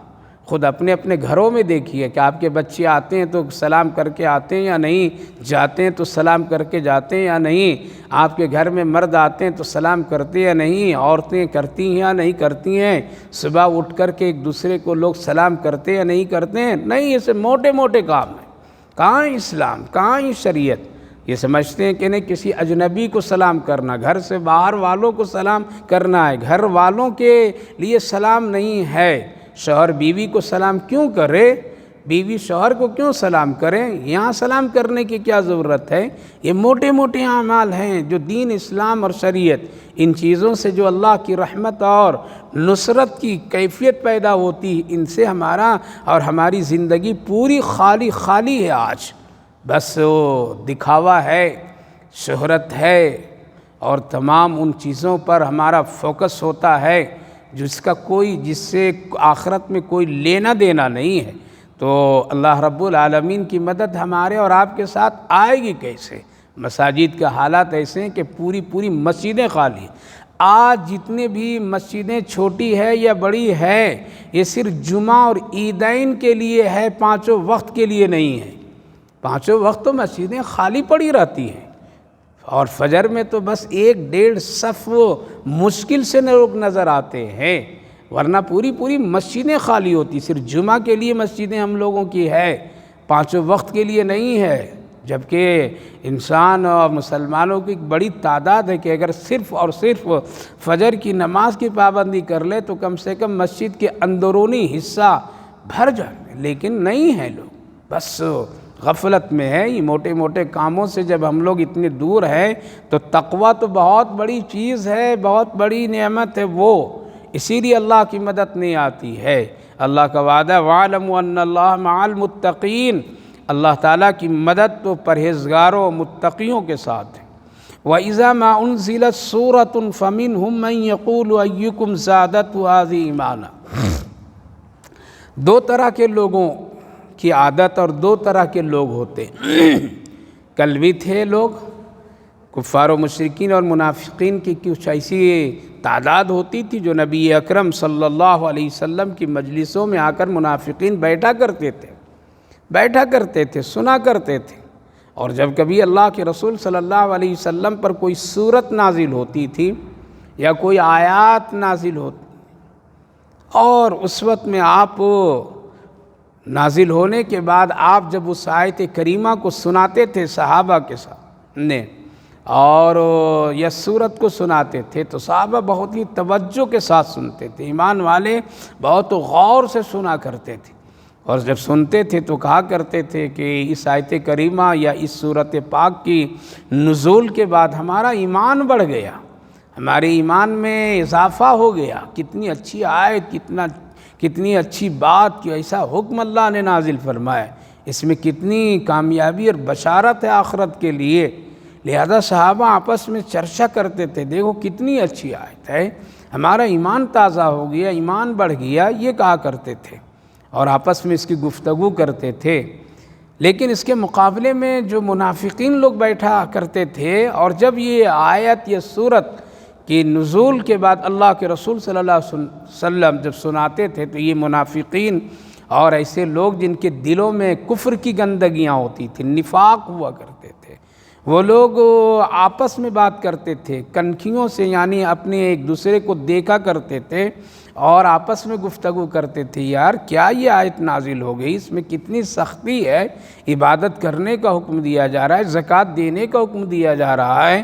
خود اپنے اپنے گھروں میں دیکھیے کہ آپ کے بچے آتے ہیں تو سلام کر کے آتے ہیں یا نہیں، جاتے ہیں تو سلام کر کے جاتے ہیں یا نہیں، آپ کے گھر میں مرد آتے ہیں تو سلام کرتے یا نہیں، عورتیں کرتی ہیں یا نہیں کرتی ہیں، صبح اٹھ کر کے ایک دوسرے کو لوگ سلام کرتے یا نہیں کرتے ہیں۔ نہیں، یہ سے موٹے موٹے کام ہیں۔ کہاں اسلام، کہاں شریعت؟ یہ سمجھتے ہیں کہ نہیں، کسی اجنبی کو سلام کرنا، گھر سے باہر والوں کو سلام کرنا ہے، گھر والوں کے لیے سلام نہیں ہے۔ شوہر بیوی کو سلام کیوں کرے؟ بیوی شوہر کو کیوں سلام کریں؟ یہاں سلام کرنے کی کیا ضرورت ہے؟ یہ موٹے موٹے اعمال ہیں جو دین اسلام اور شریعت، ان چیزوں سے جو اللہ کی رحمت اور نصرت کی کیفیت پیدا ہوتی، ان سے ہمارا اور ہماری زندگی پوری خالی خالی ہے آج۔ بس وہ دکھاوا ہے، شہرت ہے، اور تمام ان چیزوں پر ہمارا فوکس ہوتا ہے جس سے آخرت میں کوئی لینا دینا نہیں ہے۔ تو اللہ رب العالمین کی مدد ہمارے اور آپ کے ساتھ آئے گی کیسے؟ مساجد کے حالات ایسے ہیں کہ پوری مسجدیں خالی ہیں۔ آج جتنے بھی مسجدیں چھوٹی ہے یا بڑی ہے، یہ صرف جمعہ اور عیدین کے لیے ہے، پانچوں وقت کے لیے نہیں ہے۔ پانچوں وقت تو مسجدیں خالی پڑی رہتی ہیں، اور فجر میں تو بس 1-1.5 صف مشکل سے لوگ نظر آتے ہیں، ورنہ پوری مسجدیں خالی ہوتی۔ صرف جمعہ کے لیے مسجدیں ہم لوگوں کی ہے، پانچوں وقت کے لیے نہیں ہے۔ جبکہ انسان اور مسلمانوں کی ایک بڑی تعداد ہے کہ اگر صرف اور صرف فجر کی نماز کی پابندی کر لے تو کم سے کم مسجد کے اندرونی حصہ بھر جائے، لیکن نہیں ہے، لوگ بس غفلت میں ہے۔ یہ موٹے موٹے کاموں سے جب ہم لوگ اتنے دور ہیں تو تقویٰ تو بہت بڑی چیز ہے، بہت بڑی نعمت ہے، وہ اسی لیے اللہ کی مدد نہیں آتی ہے۔ اللہ کا وعدہ وَاعْلَمُوا أَنَّ اللَّهَ مَعَ الْمُتَّقِينَ، اللہ تعالیٰ کی مدد تو پرہیزگاروں متقیوں کے ساتھ ہے۔ وَإِذَا مَا أُنزِلَتْ سُورَةٌ فَمِنْهُمْ مَنْ يَقُولُ أَيُّكُمْ زَادَتْهُ هَٰذِهِ إِيمَانًا۔ دو طرح کے لوگوں کی عادت اور دو طرح کے لوگ ہوتے ہیں۔ کل بھی تھے لوگ، کفار و مشرکین اور منافقین کی کچھ ایسی تعداد ہوتی تھی جو نبی اکرم صلی اللہ علیہ وسلم کی مجلسوں میں آ کر منافقین بیٹھا کرتے تھے، سنا کرتے تھے، اور جب کبھی اللہ کے رسول صلی اللہ علیہ وسلم پر کوئی سورت نازل ہوتی تھی یا کوئی آیات نازل ہوتی، اور اس وقت میں آپ نازل ہونے کے بعد آپ جب اس آیت کریمہ کو سناتے تھے صحابہ کے ساتھ اور یا سورت کو سناتے تھے تو صحابہ بہت ہی توجہ کے ساتھ سنتے تھے، ایمان والے بہت غور سے سنا کرتے تھے، اور جب سنتے تھے تو کہا کرتے تھے کہ اس آیت کریمہ یا اس سورت پاک کی نزول کے بعد ہمارا ایمان بڑھ گیا، ہمارے ایمان میں اضافہ ہو گیا، کتنی اچھی آیت، کتنی اچھی بات، کہ ایسا حکم اللہ نے نازل فرمایا، اس میں کتنی کامیابی اور بشارت ہے آخرت کے لیے۔ لہذا صحابہ آپس میں چرچا کرتے تھے، دیکھو کتنی اچھی آیت ہے، ہمارا ایمان تازہ ہو گیا، ایمان بڑھ گیا، یہ کہا کرتے تھے اور آپس میں اس کی گفتگو کرتے تھے۔ لیکن اس کے مقابلے میں جو منافقین لوگ بیٹھا کرتے تھے، اور جب یہ آیت یا سورت کہ نزول کے بعد اللہ کے رسول صلی اللہ علیہ وسلم جب سناتے تھے تو یہ منافقین اور ایسے لوگ جن کے دلوں میں کفر کی گندگیاں ہوتی تھیں، نفاق ہوا کرتے تھے، وہ لوگ آپس میں بات کرتے تھے، کنکھیوں سے یعنی اپنے ایک دوسرے کو دیکھا کرتے تھے اور آپس میں گفتگو کرتے تھے، یار کیا یہ آیت نازل ہو گئی، اس میں کتنی سختی ہے، عبادت کرنے کا حکم دیا جا رہا ہے، زکوٰۃ دینے کا حکم دیا جا رہا ہے،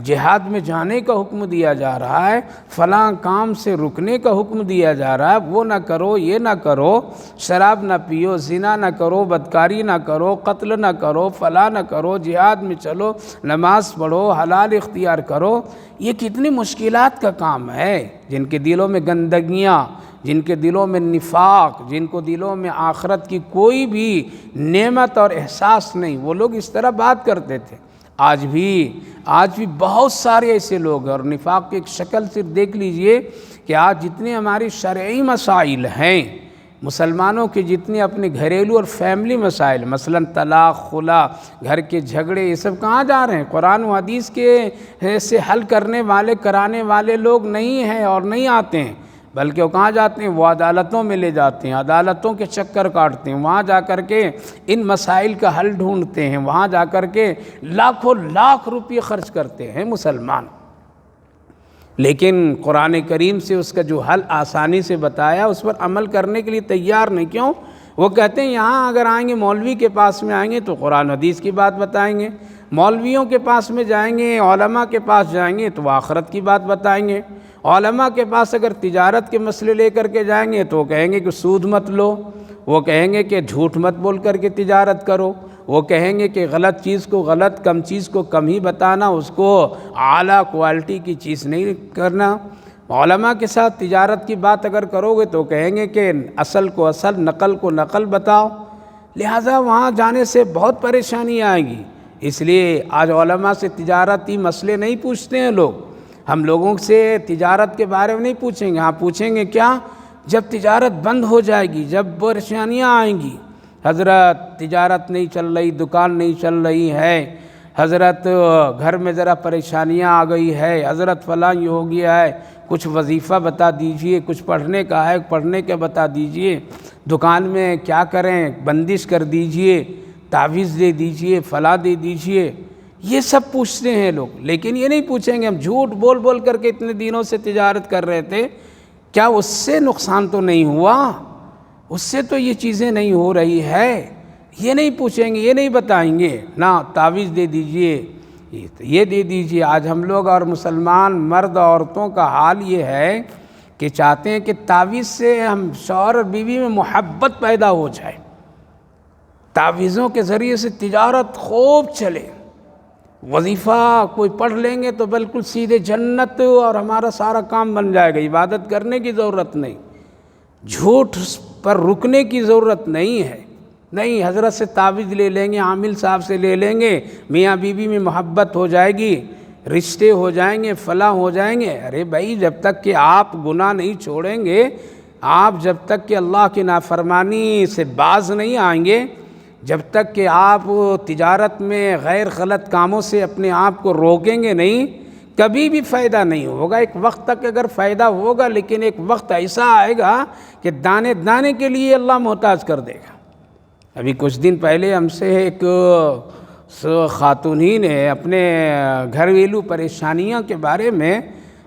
جہاد میں جانے کا حکم دیا جا رہا ہے، فلاں کام سے رکنے کا حکم دیا جا رہا ہے، وہ نہ کرو، یہ نہ کرو، شراب نہ پیو، زنا نہ کرو، بدکاری نہ کرو، قتل نہ کرو، فلاں نہ کرو، جہاد میں چلو، نماز پڑھو، حلال اختیار کرو۔ یہ کتنی مشکلات کا کام ہے، جن کے دلوں میں گندگیاں، جن کے دلوں میں نفاق، جن کو دلوں میں آخرت کی کوئی بھی نعمت اور احساس نہیں، وہ لوگ اس طرح بات کرتے تھے۔ آج بھی بہت سارے ایسے لوگ ہیں، اور نفاق کی ایک شکل صرف دیکھ لیجئے کہ آج جتنے ہماری شرعی مسائل ہیں، مسلمانوں کے جتنے اپنے گھریلو اور فیملی مسائل، مثلا طلاق، خلا، گھر کے جھگڑے، یہ سب کہاں جا رہے ہیں؟ قرآن و حدیث کے سے حل کرنے والے، کرانے والے لوگ نہیں ہیں اور نہیں آتے ہیں، بلکہ وہ کہاں جاتے ہیں؟ وہ عدالتوں میں لے جاتے ہیں، عدالتوں کے چکر کاٹتے ہیں، وہاں جا کر کے ان مسائل کا حل ڈھونڈتے ہیں، وہاں جا کر کے لاکھوں لاکھ روپے خرچ کرتے ہیں مسلمان، لیکن قرآن کریم سے اس کا جو حل آسانی سے بتایا اس پر عمل کرنے کے لیے تیار نہیں۔ کیوں؟ وہ کہتے ہیں یہاں اگر آئیں گے، مولوی کے پاس میں آئیں گے تو قرآن حدیث کی بات بتائیں گے، مولویوں کے پاس میں جائیں گے، علماء کے پاس جائیں گے تو وہ آخرت کی بات بتائیں گے، علماء کے پاس اگر تجارت کے مسئلے لے کر کے جائیں گے تو وہ کہیں گے کہ سود مت لو، وہ کہیں گے کہ جھوٹ مت بول کر کے تجارت کرو، وہ کہیں گے کہ غلط چیز کو غلط، کم چیز کو کم ہی بتانا، اس کو اعلیٰ کوالٹی کی چیز نہیں کرنا۔ علماء کے ساتھ تجارت کی بات اگر کرو گے تو کہیں گے کہ اصل کو اصل، نقل کو نقل بتاؤ، لہٰذا وہاں جانے سے بہت پریشانی آئے گی۔ اس لیے آج علماء سے تجارتی مسئلے نہیں پوچھتے ہیں لوگ، ہم لوگوں سے تجارت کے بارے میں نہیں پوچھیں گے، ہاں پوچھیں گے کیا؟ جب تجارت بند ہو جائے گی، جب پریشانیاں آئیں گی، حضرت تجارت نہیں چل رہی، دکان نہیں چل رہی ہے، حضرت گھر میں ذرا پریشانیاں آ گئی ہے، حضرت فلاں یہ ہو گیا ہے، کچھ وظیفہ بتا دیجئے، کچھ پڑھنے کا ہے پڑھنے کا بتا دیجئے، دکان میں کیا کریں بندش کر دیجئے، تعویذ دے دیجئے، فلاں دے دیجئے، یہ سب پوچھتے ہیں لوگ، لیکن یہ نہیں پوچھیں گے ہم جھوٹ بول بول کر کے اتنے دنوں سے تجارت کر رہے تھے، کیا اس سے نقصان تو نہیں ہوا؟ اس سے تو یہ چیزیں نہیں ہو رہی ہے، یہ نہیں پوچھیں گے، یہ نہیں بتائیں گے، نہ تعویذ دے دیجئے، یہ دے دیجئے۔ آج ہم لوگ اور مسلمان مرد عورتوں کا حال یہ ہے کہ چاہتے ہیں کہ تعویذ سے ہم شوہر اور بیوی میں محبت پیدا ہو جائے، تعویذوں کے ذریعے سے تجارت خوب چلے، وظیفہ کوئی پڑھ لیں گے تو بالکل سیدھے جنت اور ہمارا سارا کام بن جائے گا، عبادت کرنے کی ضرورت نہیں، جھوٹ پر رکنے کی ضرورت نہیں ہے، نہیں حضرت سے تعویذ لے لیں گے، عامل صاحب سے لے لیں گے، میاں بیوی میں محبت ہو جائے گی، رشتے ہو جائیں گے، فلاں ہو جائیں گے۔ ارے بھائی جب تک کہ آپ گناہ نہیں چھوڑیں گے، آپ جب تک کہ اللہ کی نافرمانی سے باز نہیں آئیں گے، جب تک کہ آپ تجارت میں غیر غلط کاموں سے اپنے آپ کو روکیں گے نہیں، کبھی بھی فائدہ نہیں ہوگا۔ ایک وقت تک اگر فائدہ ہوگا، لیکن ایک وقت ایسا آئے گا کہ دانے دانے کے لیے اللہ محتاج کر دے گا۔ ابھی کچھ دن پہلے ہم سے ایک خاتون ہی نے اپنے گھریلو پریشانیاں کے بارے میں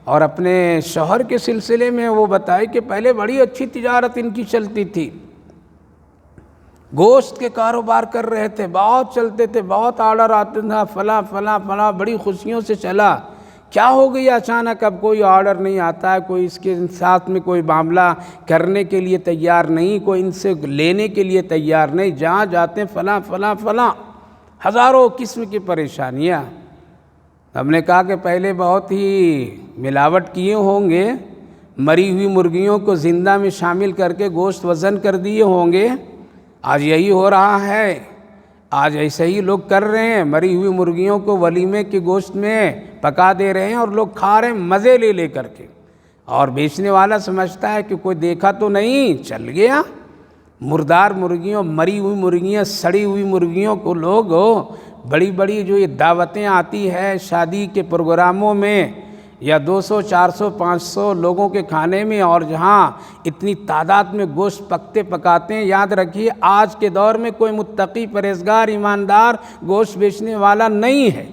اور اپنے شوہر کے سلسلے میں وہ بتائی کہ پہلے بڑی اچھی تجارت ان کی چلتی تھی، گوشت کے کاروبار کر رہے تھے، بہت چلتے تھے، بہت آرڈر آتے تھا، فلاں فلاں فلاں، بڑی خوشیوں سے چلا۔ کیا ہو گیا اچانک؟ اب کوئی آرڈر نہیں آتا ہے، کوئی اس کے ساتھ میں کوئی معاملہ کرنے کے لیے تیار نہیں، کوئی ان سے لینے کے لیے تیار نہیں، جہاں جاتے ہیں فلاں فلاں فلاں، ہزاروں قسم کی پریشانیاں۔ ہم نے کہا کہ پہلے بہت ہی ملاوٹ کیے ہوں گے، مری ہوئی مرغیوں کو زندہ میں شامل کر کے گوشت وزن کر دیے ہوں گے، آج یہی ہو رہا ہے، آج ایسے ہی لوگ کر رہے ہیں، مری ہوئی مرغیوں کو ولیمے کے گوشت میں پکا دے رہے ہیں اور لوگ کھا رہے ہیں مزے لے لے کر کے، اور بیچنے والا سمجھتا ہے کہ کوئی دیکھا تو نہیں، چل گیا۔ مردار مرغیوں، مری ہوئی مرغیاں، سڑی ہوئی مرغیوں کو لوگ بڑی بڑی جو یہ دعوتیں آتی ہے شادی کے پروگراموں میں، یا 200 400 500 لوگوں کے کھانے میں، اور جہاں اتنی تعداد میں گوشت پکتے پکاتے ہیں، یاد رکھیے آج کے دور میں کوئی متقی پرہیزگار ایماندار گوشت بیچنے والا نہیں ہے،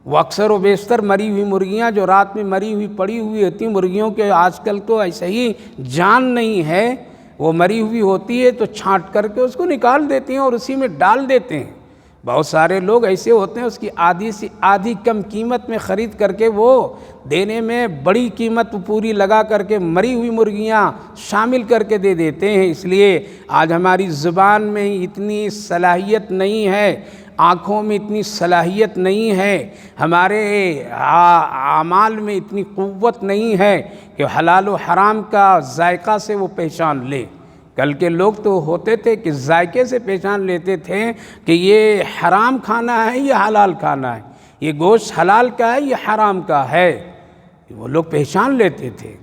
وہ اکثر و بیشتر مری ہوئی مرغیاں جو رات میں مری ہوئی پڑی ہوئی ہوتی ہیں، مرغیوں کے آج کل تو ایسے ہی جان نہیں ہے، وہ مری ہوئی ہوتی ہے تو چھانٹ کر کے اس کو نکال دیتے ہیں اور اسی میں ڈال دیتے ہیں۔ بہت سارے لوگ ایسے ہوتے ہیں اس کی آدھی سے آدھی کم قیمت میں خرید کر کے وہ دینے میں بڑی قیمت پوری لگا کر کے مری ہوئی مرغیاں شامل کر کے دے دیتے ہیں۔ اس لیے آج ہماری زبان میں اتنی صلاحیت نہیں ہے، آنکھوں میں اتنی صلاحیت نہیں ہے، ہمارے اعمال میں اتنی قوت نہیں ہے کہ حلال و حرام کا ذائقہ سے وہ پہچان لے۔ کل کے لوگ تو ہوتے تھے کہ ذائقے سے پہچان لیتے تھے کہ یہ حرام کھانا ہے یہ حلال کھانا ہے، یہ گوشت حلال کا ہے یہ حرام کا ہے، وہ لوگ پہچان لیتے تھے۔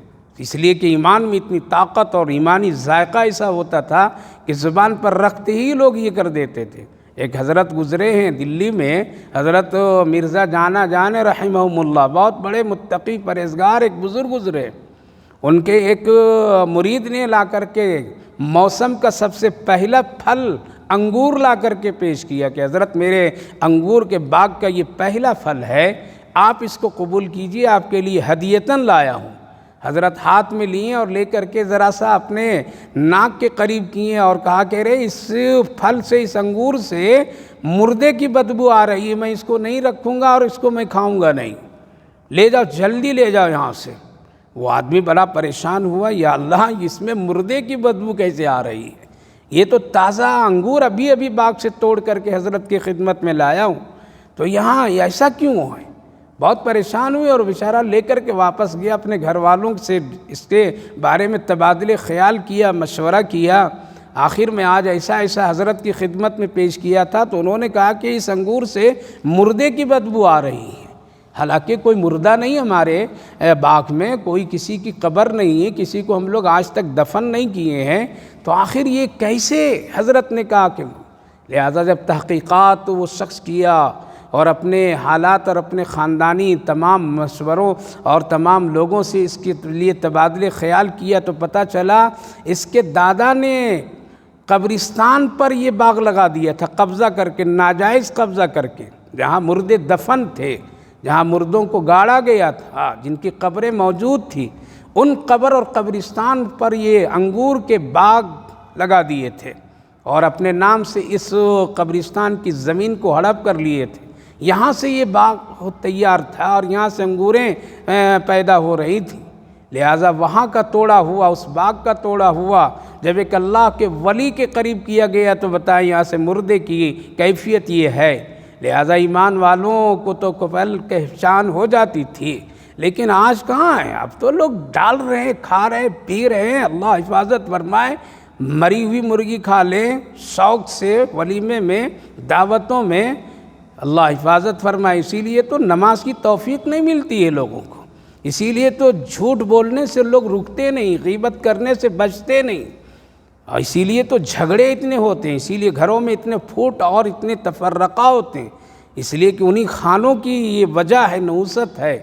اس لیے کہ ایمان میں اتنی طاقت اور ایمانی ذائقہ ایسا ہوتا تھا کہ زبان پر رکھتے ہی لوگ یہ کر دیتے تھے۔ ایک حضرت گزرے ہیں دلی میں، حضرت مرزا جان رحمہم اللہ، بہت بڑے متقی پرہیزگار ایک بزرگ گزرے۔ ان کے ایک مرید نے لا کر کے موسم کا سب سے پہلا پھل انگور لا کر کے پیش کیا کہ حضرت میرے انگور کے باغ کا یہ پہلا پھل ہے، آپ اس کو قبول کیجئے، آپ کے لیے ہدیتاً لایا ہوں۔ حضرت ہاتھ میں لیے اور لے کر کے ذرا سا اپنے ناک کے قریب کیے اور کہا کہ رے اس پھل سے، اس انگور سے مردے کی بدبو آ رہی ہے، میں اس کو نہیں رکھوں گا اور اس کو میں کھاؤں گا نہیں، لے جاؤ، جلدی لے جاؤ یہاں سے۔ وہ آدمی بڑا پریشان ہوا، یا اللہ اس میں مردے کی بدبو کیسے آ رہی ہے؟ یہ تو تازہ انگور ابھی باغ سے توڑ کر کے حضرت کی خدمت میں لایا ہوں، تو یہاں ایسا کیوں ہے؟ بہت پریشان ہوئے اور بیچارہ لے کر کے واپس گیا، اپنے گھر والوں سے اس کے بارے میں تبادلے خیال کیا، مشورہ کیا۔ آخر میں آج ایسا حضرت کی خدمت میں پیش کیا تھا تو انہوں نے کہا کہ اس انگور سے مردے کی بدبو آ رہی ہے۔ حالانکہ کوئی مردہ نہیں ہمارے باغ میں، کوئی کسی کی قبر نہیں ہے، کسی کو ہم لوگ آج تک دفن نہیں کیے ہیں، تو آخر یہ کیسے؟ حضرت نے کہا کہ لہذا جب تحقیقات وہ شخص کیا اور اپنے حالات اور اپنے خاندانی تمام مشوروں اور تمام لوگوں سے اس کے لیے تبادلے خیال کیا تو پتہ چلا اس کے دادا نے قبرستان پر یہ باغ لگا دیا تھا، قبضہ کر کے، ناجائز قبضہ کر کے، جہاں مردے دفن تھے، جہاں مردوں کو گاڑا گیا تھا، جن کی قبریں موجود تھی، ان قبر اور قبرستان پر یہ انگور کے باغ لگا دیے تھے اور اپنے نام سے اس قبرستان کی زمین کو ہڑپ کر لیے تھے۔ یہاں سے یہ باغ تیار تھا اور یہاں سے انگوریں پیدا ہو رہی تھیں، لہٰذا وہاں کا توڑا ہوا، اس باغ کا توڑا ہوا جب ایک اللہ کے ولی کے قریب کیا گیا تو بتائیں یہاں سے مردے کی کیفیت یہ ہے۔ لہٰذا ایمان والوں کو تو قبل پہچان ہو جاتی تھی، لیکن آج کہاں ہے؟ اب تو لوگ ڈال رہے ہیں، کھا رہے ہیں، پی رہے ہیں۔ اللہ حفاظت فرمائے، مری ہوئی مرغی کھا لیں شوق سے، ولیمے میں، دعوتوں میں، اللہ حفاظت فرمائے۔ اسی لیے تو نماز کی توفیق نہیں ملتی ہے لوگوں کو، اسی لیے تو جھوٹ بولنے سے لوگ رکتے نہیں، غیبت کرنے سے بچتے نہیں، اور اسی لیے تو جھگڑے اتنے ہوتے ہیں، اسی لیے گھروں میں اتنے پھوٹ اور اتنے تفرقہ ہوتے ہیں، اس لیے کہ انہی خانوں کی یہ وجہ ہے، نحوست ہے۔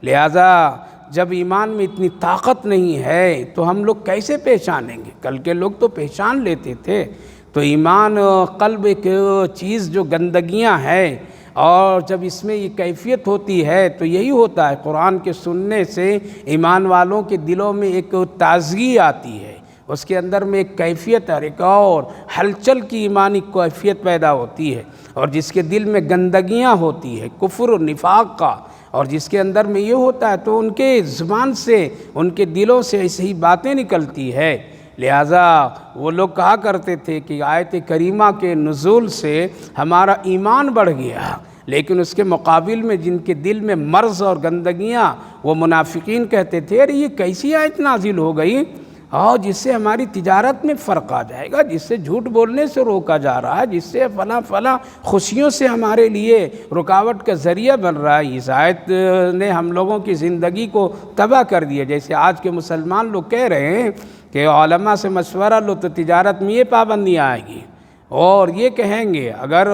لہذا جب ایمان میں اتنی طاقت نہیں ہے تو ہم لوگ کیسے پہچانیں گے؟ کل کے لوگ تو پہچان لیتے تھے۔ تو ایمان قلب ایک چیز جو گندگیاں ہیں، اور جب اس میں یہ کیفیت ہوتی ہے تو یہی ہوتا ہے، قرآن کے سننے سے ایمان والوں کے دلوں میں ایک تازگی آتی ہے، اس کے اندر میں ایک کیفیت اور ایک اور ہلچل کی ایمانی کیفیت پیدا ہوتی ہے، اور جس کے دل میں گندگیاں ہوتی ہے کفر و نفاق کا، اور جس کے اندر میں یہ ہوتا ہے تو ان کے زبان سے، ان کے دلوں سے ایسی ہی باتیں نکلتی ہے۔ لہٰذا وہ لوگ کہا کرتے تھے کہ آیت کریمہ کے نزول سے ہمارا ایمان بڑھ گیا، لیکن اس کے مقابل میں جن کے دل میں مرض اور گندگیاں، وہ منافقین کہتے تھے ارے یہ کیسی آیت نازل ہو گئی، اور جس سے ہماری تجارت میں فرق آ جائے گا، جس سے جھوٹ بولنے سے روکا جا رہا ہے، جس سے فلاں خوشیوں سے ہمارے لیے رکاوٹ کا ذریعہ بن رہا ہے۔ اس آیت نے ہم لوگوں کی زندگی کو تباہ کر دیا۔ جیسے آج کے مسلمان لوگ کہہ رہے ہیں کہ علماء سے مشورہ لو تو تجارت میں یہ پابندیاں آئیں گی، اور یہ کہیں گے اگر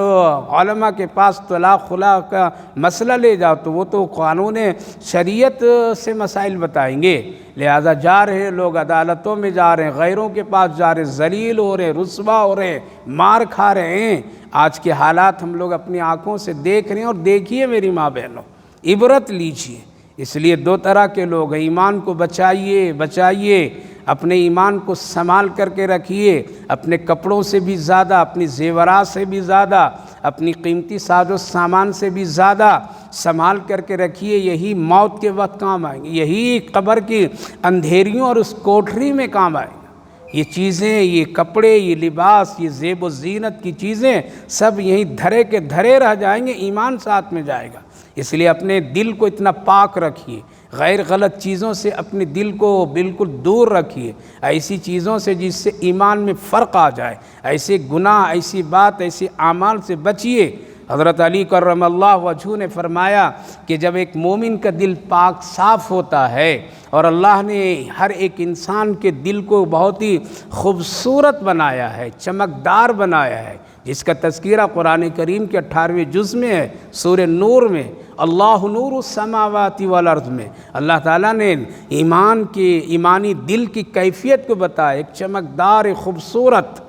علماء کے پاس طلاق خلا کا مسئلہ لے جاؤ تو وہ تو قانون شریعت سے مسائل بتائیں گے۔ لہذا جا رہے لوگ عدالتوں میں جا رہے ہیں، غیروں کے پاس جا رہے ہیں، ذلیل ہو رہے ہیں، رسوا ہو رہے ہیں، مار کھا رہے ہیں۔ آج کے حالات ہم لوگ اپنی آنکھوں سے دیکھ رہے ہیں، اور دیکھیے میری ماں بہنوں، عبرت لیجیے۔ اس لیے دو طرح کے لوگ ہیں، ایمان کو بچائیے، اپنے ایمان کو سنبھال کر کے رکھیے، اپنے کپڑوں سے بھی زیادہ، اپنی زیورات سے بھی زیادہ، اپنی قیمتی ساز و سامان سے بھی زیادہ سنبھال کر کے رکھیے، یہی موت کے وقت کام آئیں گے، یہی قبر کی اندھیریوں اور اس کوٹھری میں کام آئیں گے۔ یہ چیزیں، یہ کپڑے، یہ لباس، یہ زیب و زینت کی چیزیں سب یہیں دھرے کے دھرے رہ جائیں گے، ایمان ساتھ میں جائے گا۔ اس لیے اپنے دل کو اتنا پاک رکھیے، غیر غلط چیزوں سے اپنے دل کو بالکل دور رکھیے، ایسی چیزوں سے جس سے ایمان میں فرق آ جائے، ایسے گناہ، ایسی بات، ایسے اعمال سے بچیے۔ حضرت علی کرم اللہ وجہہ نے فرمایا کہ جب ایک مومن کا دل پاک صاف ہوتا ہے اور اللہ نے ہر ایک انسان کے دل کو بہت ہی خوبصورت بنایا ہے، چمکدار بنایا ہے، جس کا تذکرہ قرآن کریم کے 18ویں جز میں ہے، سورہ نور میں، اللہ نور السماوات والارض میں اللہ تعالیٰ نے ایمانی دل کی کیفیت کو بتایا، ایک چمکدار، ایک خوبصورت،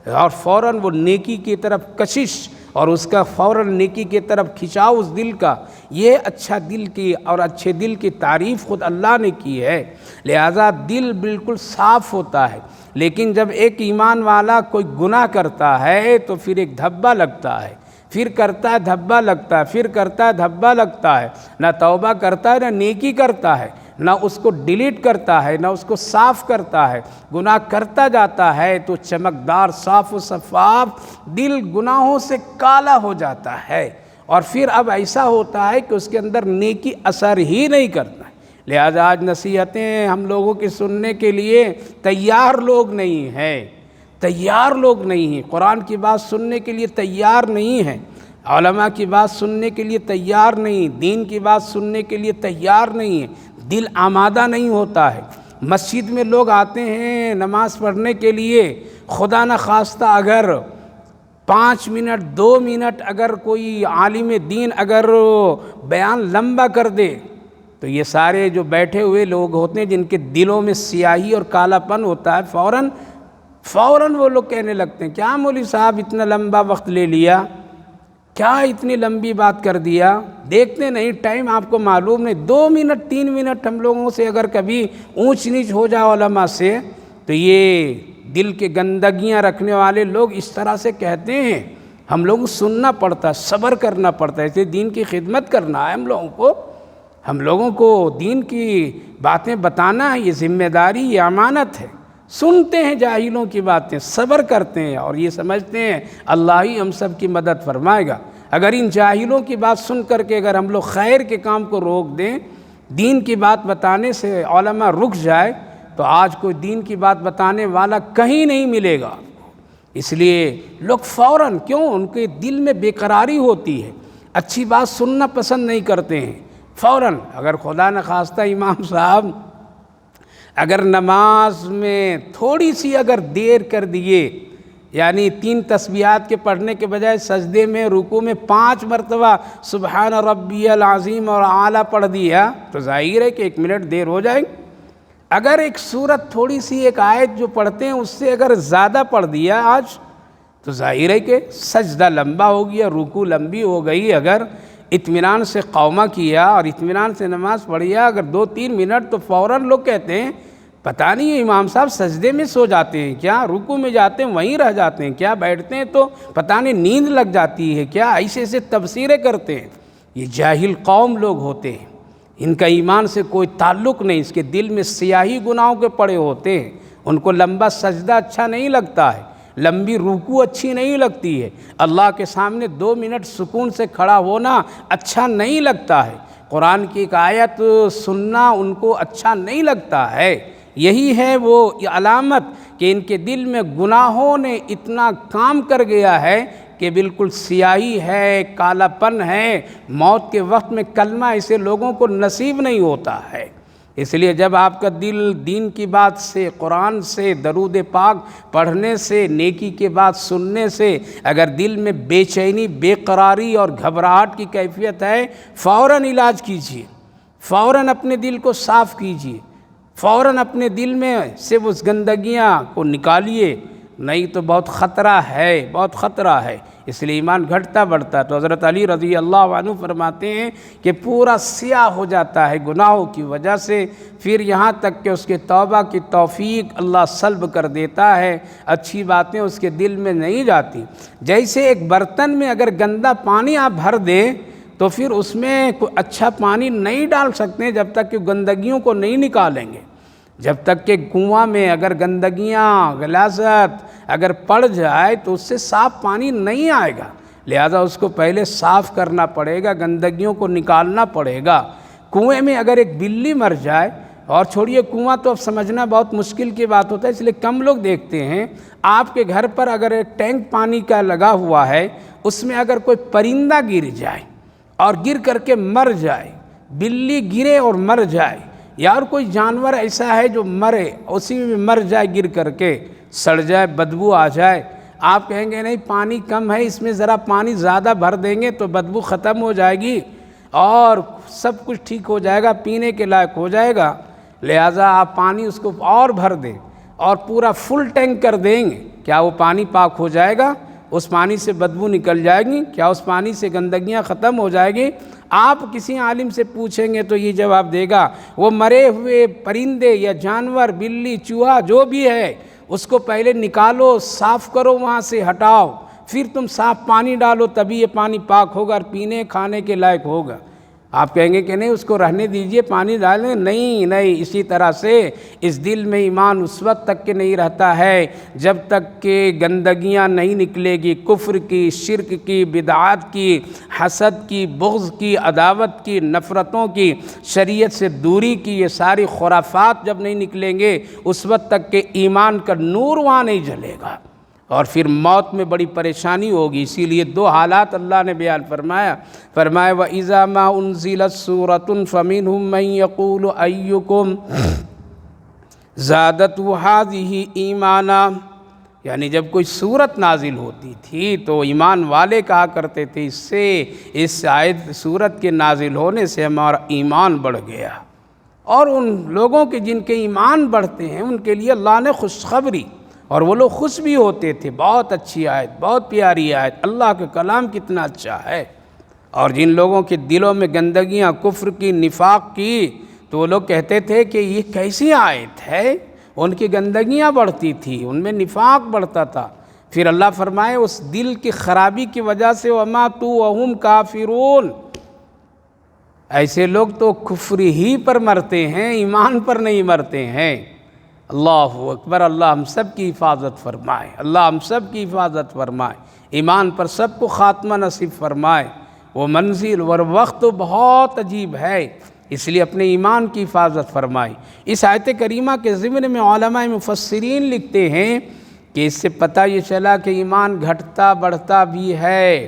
اور فوراً وہ نیکی کی طرف کشش اور اس کا فوراً نیکی کی طرف کھنچاؤ اس دل کا، یہ اچھا دل کی اور اچھے دل کی تعریف خود اللہ نے کی ہے۔ لہذا دل بالکل صاف ہوتا ہے، لیکن جب ایک ایمان والا کوئی گناہ کرتا ہے تو پھر ایک دھبا لگتا ہے، پھر کرتا ہے دھبا لگتا ہے، پھر کرتا ہے دھبا لگتا ہے، نہ توبہ کرتا ہے نہ نیکی کرتا ہے، نہ اس کو ڈیلیٹ کرتا ہے نہ اس کو صاف کرتا ہے، گناہ کرتا جاتا ہے تو چمکدار صاف و شفاف دل گناہوں سے کالا ہو جاتا ہے، اور پھر اب ایسا ہوتا ہے کہ اس کے اندر نیکی اثر ہی نہیں کرتا ہے۔ لہذا آج نصیحتیں ہم لوگوں کی سننے کے لیے تیار لوگ نہیں ہیں، تیار لوگ نہیں ہیں، قرآن کی بات سننے کے لیے تیار نہیں ہیں، علماء کی بات سننے کے لیے تیار نہیں، دین کی بات سننے کے لیے تیار نہیں ہیں، دل آمادہ نہیں ہوتا ہے۔ مسجد میں لوگ آتے ہیں نماز پڑھنے کے لیے، خدا نہ خواستہ اگر 5 منٹ 2 منٹ اگر کوئی عالم دین اگر بیان لمبا کر دے تو یہ سارے جو بیٹھے ہوئے لوگ ہوتے ہیں جن کے دلوں میں سیاہی اور کالا پن ہوتا ہے، فوراً وہ لوگ کہنے لگتے ہیں کیا مولوی صاحب اتنا لمبا وقت لے لیا، کیا اتنی لمبی بات کر دیا، دیکھتے نہیں ٹائم آپ کو معلوم نہیں، 2 منٹ 3 منٹ ہم لوگوں سے اگر کبھی اونچ نیچ ہو جائے علماء سے تو یہ دل کے گندگیاں رکھنے والے لوگ اس طرح سے کہتے ہیں۔ ہم لوگوں کو سننا پڑتا ہے، صبر کرنا پڑتا ہے، اسے دین کی خدمت کرنا ہے، ہم لوگوں کو دین کی باتیں بتانا ہے، یہ ذمہ داری، یہ امانت ہے۔ سنتے ہیں جاہلوں کی باتیں، صبر کرتے ہیں اور یہ سمجھتے ہیں اللہ ہی ہم سب کی مدد فرمائے گا۔ اگر ان جاہلوں کی بات سن کر کے اگر ہم لوگ خیر کے کام کو روک دیں، دین کی بات بتانے سے علماء رک جائے تو آج کوئی دین کی بات بتانے والا کہیں نہیں ملے گا۔ اس لیے لوگ فوراً کیوں، ان کے دل میں بے قراری ہوتی ہے، اچھی بات سننا پسند نہیں کرتے ہیں، فوراً اگر خدا نخواستہ امام صاحب اگر نماز میں تھوڑی سی اگر دیر کر دیے، یعنی 3 تسبیحات کے پڑھنے کے بجائے سجدے میں رکوع میں 5 مرتبہ سبحان ربی العظیم اور اعلیٰ پڑھ دیا تو ظاہر ہے کہ 1 منٹ دیر ہو جائے گی۔ اگر ایک سورت تھوڑی سی ایک آیت جو پڑھتے ہیں اس سے اگر زیادہ پڑھ دیا آج تو ظاہر ہے کہ سجدہ لمبا ہو گیا، رکوع لمبی ہو گئی، اگر اطمینان سے قومہ کیا اور اطمینان سے نماز پڑھیا اگر 2-3 منٹ تو فوراً لوگ کہتے ہیں پتہ نہیں ہے امام صاحب سجدے میں سو جاتے ہیں کیا، رکوع میں جاتے ہیں وہیں رہ جاتے ہیں کیا، بیٹھتے ہیں تو پتہ نہیں نیند لگ جاتی ہے کیا، ایسے تبصرے کرتے ہیں۔ یہ جاہل قوم لوگ ہوتے ہیں، ان کا ایمان سے کوئی تعلق نہیں، اس کے دل میں سیاہی گناہوں کے پڑے ہوتے ہیں، ان کو لمبا سجدہ اچھا نہیں لگتا ہے، لمبی رکوع اچھی نہیں لگتی ہے، اللہ کے سامنے 2 منٹ سکون سے کھڑا ہونا اچھا نہیں لگتا ہے، قرآن کی ایک آیت سننا ان کو اچھا نہیں لگتا ہے۔ یہی ہے وہ علامت کہ ان کے دل میں گناہوں نے اتنا کام کر گیا ہے کہ بالکل سیاہی ہے، کالا پن ہے، موت کے وقت میں کلمہ ایسے لوگوں کو نصیب نہیں ہوتا ہے۔ اس لیے جب آپ کا دل دین کی بات سے، قرآن سے، درود پاک پڑھنے سے، نیکی کے بات سننے سے اگر دل میں بے چینی، بے قراری اور گھبراہٹ کی کیفیت ہے، فوراً علاج کیجیے، فوراً اپنے دل کو صاف کیجیے، فوراً اپنے دل میں سے اس گندگیاں کو نکالیے، نہیں تو بہت خطرہ ہے، بہت خطرہ ہے۔ اس لیے ایمان گھٹتا بڑھتا ہے۔ تو حضرت علی رضی اللہ عنہ فرماتے ہیں کہ پورا سیاہ ہو جاتا ہے گناہوں کی وجہ سے، پھر یہاں تک کہ اس کے توبہ کی توفیق اللہ سلب کر دیتا ہے، اچھی باتیں اس کے دل میں نہیں جاتی۔ جیسے ایک برتن میں اگر گندا پانی آپ بھر دیں تو پھر اس میں کوئی اچھا پانی نہیں ڈال سکتے جب تک کہ گندگیوں کو نہیں نکالیں گے، جب تک کہ کنواں میں اگر گندگیاں، غلاظت اگر پڑ جائے تو اس سے صاف پانی نہیں آئے گا، لہذا اس کو پہلے صاف کرنا پڑے گا، گندگیوں کو نکالنا پڑے گا۔ کنویں میں اگر ایک بلی مر جائے اور چھوڑیے کنواں تو اب سمجھنا بہت مشکل کی بات ہوتا ہے، اس لیے کم لوگ دیکھتے ہیں۔ آپ کے گھر پر اگر ایک ٹینک پانی کا لگا ہوا ہے، اس میں اگر کوئی پرندہ گر جائے اور گر کر کے مر جائے، بلی گرے اور مر جائے، یا اور کوئی جانور ایسا ہے جو مرے، اسی میں مر جائے، گر کر کے سڑ جائے، بدبو آ جائے، آپ کہیں گے نہیں پانی کم ہے، اس میں ذرا پانی زیادہ بھر دیں گے تو بدبو ختم ہو جائے گی اور سب کچھ ٹھیک ہو جائے گا، پینے کے لائق ہو جائے گا، لہٰذا آپ پانی اس کو اور بھر دیں اور پورا فل ٹینک کر دیں گے، کیا وہ پانی پاک ہو جائے گا؟ اس پانی سے بدبو نکل جائے گی؟ کیا اس پانی سے گندگیاں ختم ہو جائے گی؟ آپ کسی عالم سے پوچھیں گے تو یہ جواب دے گا وہ مرے ہوئے پرندے یا جانور، بلی، چوہا جو بھی ہے، اس کو پہلے نکالو، صاف کرو، وہاں سے ہٹاؤ، پھر تم صاف پانی ڈالو، تبھی یہ پانی پاک ہوگا اور پینے کھانے کے لائق ہوگا۔ آپ کہیں گے کہ نہیں اس کو رہنے دیجئے، پانی ڈالیں، نہیں، اسی طرح سے اس دل میں ایمان اس وقت تک کہ نہیں رہتا ہے جب تک کہ گندگیاں نہیں نکلے گی، کفر کی، شرک کی، بدعات کی، حسد کی، بغض کی، عداوت کی، نفرتوں کی، شریعت سے دوری کی، یہ ساری خرافات جب نہیں نکلیں گے اس وقت تک کہ ایمان کا نور وہاں نہیں جلے گا، اور پھر موت میں بڑی پریشانی ہوگی۔ اسی لیے دو حالات اللہ نے بیان فرمایا، وَإِذَا مَا أُنزِلَتْ سُورَةٌ فَمِنْهُمْ مَنْ يَقُولُ أَيُّكُمْ زَادَتْهُ هَٰذِهِ ایمانا، یعنی جب کوئی سورت نازل ہوتی تھی تو ایمان والے کہا کرتے تھے اس آیت سورت کے نازل ہونے سے ہمارا ایمان بڑھ گیا، اور ان لوگوں کے جن کے ایمان بڑھتے ہیں ان کے لیے اللہ نے خوشخبری، اور وہ لوگ خوش بھی ہوتے تھے، بہت اچھی آیت، بہت پیاری آیت، اللہ کا کلام کتنا اچھا ہے۔ اور جن لوگوں کے دلوں میں گندگیاں کفر کی، نفاق کی، تو وہ لوگ کہتے تھے کہ یہ کیسی آیت ہے، ان کی گندگیاں بڑھتی تھی، ان میں نفاق بڑھتا تھا۔ پھر اللہ فرمائے اس دل کی خرابی کی وجہ سے وَمَاتُوا وَهُمْ کَافِرُونَ، ایسے لوگ تو کفر ہی پر مرتے ہیں، ایمان پر نہیں مرتے ہیں۔ اللہ اکبر، اللہ ہم سب کی حفاظت فرمائے، اللہ ہم سب کی حفاظت فرمائے، ایمان پر سب کو خاتمہ نصیب فرمائے۔ وہ منزل اور وقت تو بہت عجیب ہے، اس لیے اپنے ایمان کی حفاظت فرمائے۔ اس آیت کریمہ کے ضمن میں علماء مفسرین لکھتے ہیں کہ اس سے پتہ یہ چلا کہ ایمان گھٹتا بڑھتا بھی ہے،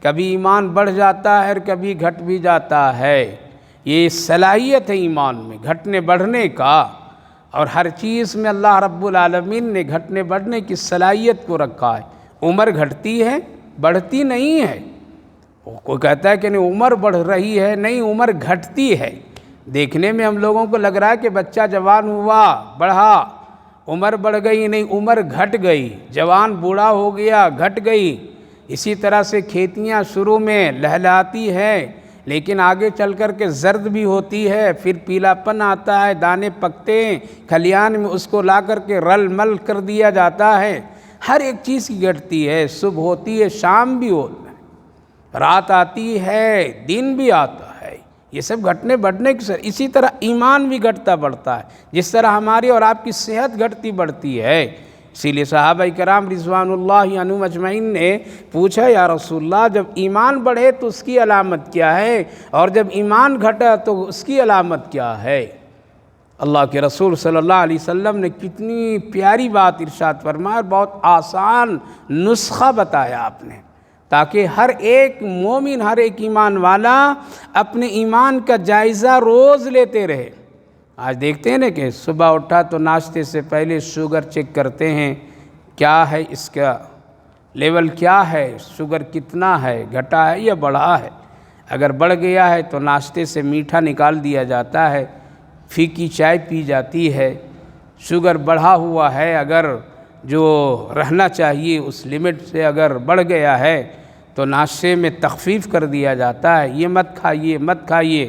کبھی ایمان بڑھ جاتا ہے اور کبھی گھٹ بھی جاتا ہے، یہ صلاحیت ہے ایمان میں گھٹنے بڑھنے کا، اور ہر چیز میں اللہ رب العالمین نے گھٹنے بڑھنے کی صلاحیت کو رکھا ہے۔ عمر گھٹتی ہے، بڑھتی نہیں ہے۔ کوئی کہتا ہے کہ نہیں عمر بڑھ رہی ہے، نہیں، عمر گھٹتی ہے۔ دیکھنے میں ہم لوگوں کو لگ رہا ہے کہ بچہ جوان ہوا، بڑھا، عمر بڑھ گئی، نہیں، عمر گھٹ گئی، جوان بوڑھا ہو گیا، گھٹ گئی۔ اسی طرح سے کھیتیاں شروع میں لہلاتی ہیں لیکن آگے چل کر کے زرد بھی ہوتی ہے، پھر پیلا پن آتا ہے، دانے پکتے ہیں، کھلیان میں اس کو لا کر کے رل مل کر دیا جاتا ہے۔ ہر ایک چیز کی گھٹتی ہے، صبح ہوتی ہے، شام بھی ہوتا ہے، رات آتی ہے، دن بھی آتا ہے، یہ سب گھٹنے بڑھنے کی اسی طرح ایمان بھی گھٹتا بڑھتا ہے، جس طرح ہماری اور آپ کی صحت گھٹتی بڑھتی ہے۔ اسی لیے صحابہ کرام رضوان اللہ عنہم اجمعین نے پوچھا یا رسول اللہ جب ایمان بڑھے تو اس کی علامت کیا ہے، اور جب ایمان گھٹا تو اس کی علامت کیا ہے؟ اللہ کے رسول صلی اللہ علیہ وسلم نے کتنی پیاری بات ارشاد فرمایا، اور بہت آسان نسخہ بتایا آپ نے، تاکہ ہر ایک مومن، ہر ایک ایمان والا اپنے ایمان کا جائزہ روز لیتے رہے۔ آج دیکھتے ہیں نا کہ صبح اٹھا تو ناشتے سے پہلے شوگر چیک کرتے ہیں، کیا ہے اس کا لیول، کیا ہے شوگر، کتنا ہے، گھٹا ہے یا بڑھا ہے۔ اگر بڑھ گیا ہے تو ناشتے سے میٹھا نکال دیا جاتا ہے، پھیکی چائے پی جاتی ہے۔ شوگر بڑھا ہوا ہے، اگر جو رہنا چاہیے اس لمٹ سے اگر بڑھ گیا ہے تو ناشتے میں تخفیف کر دیا جاتا ہے، یہ مت کھائیے، مت کھائیے۔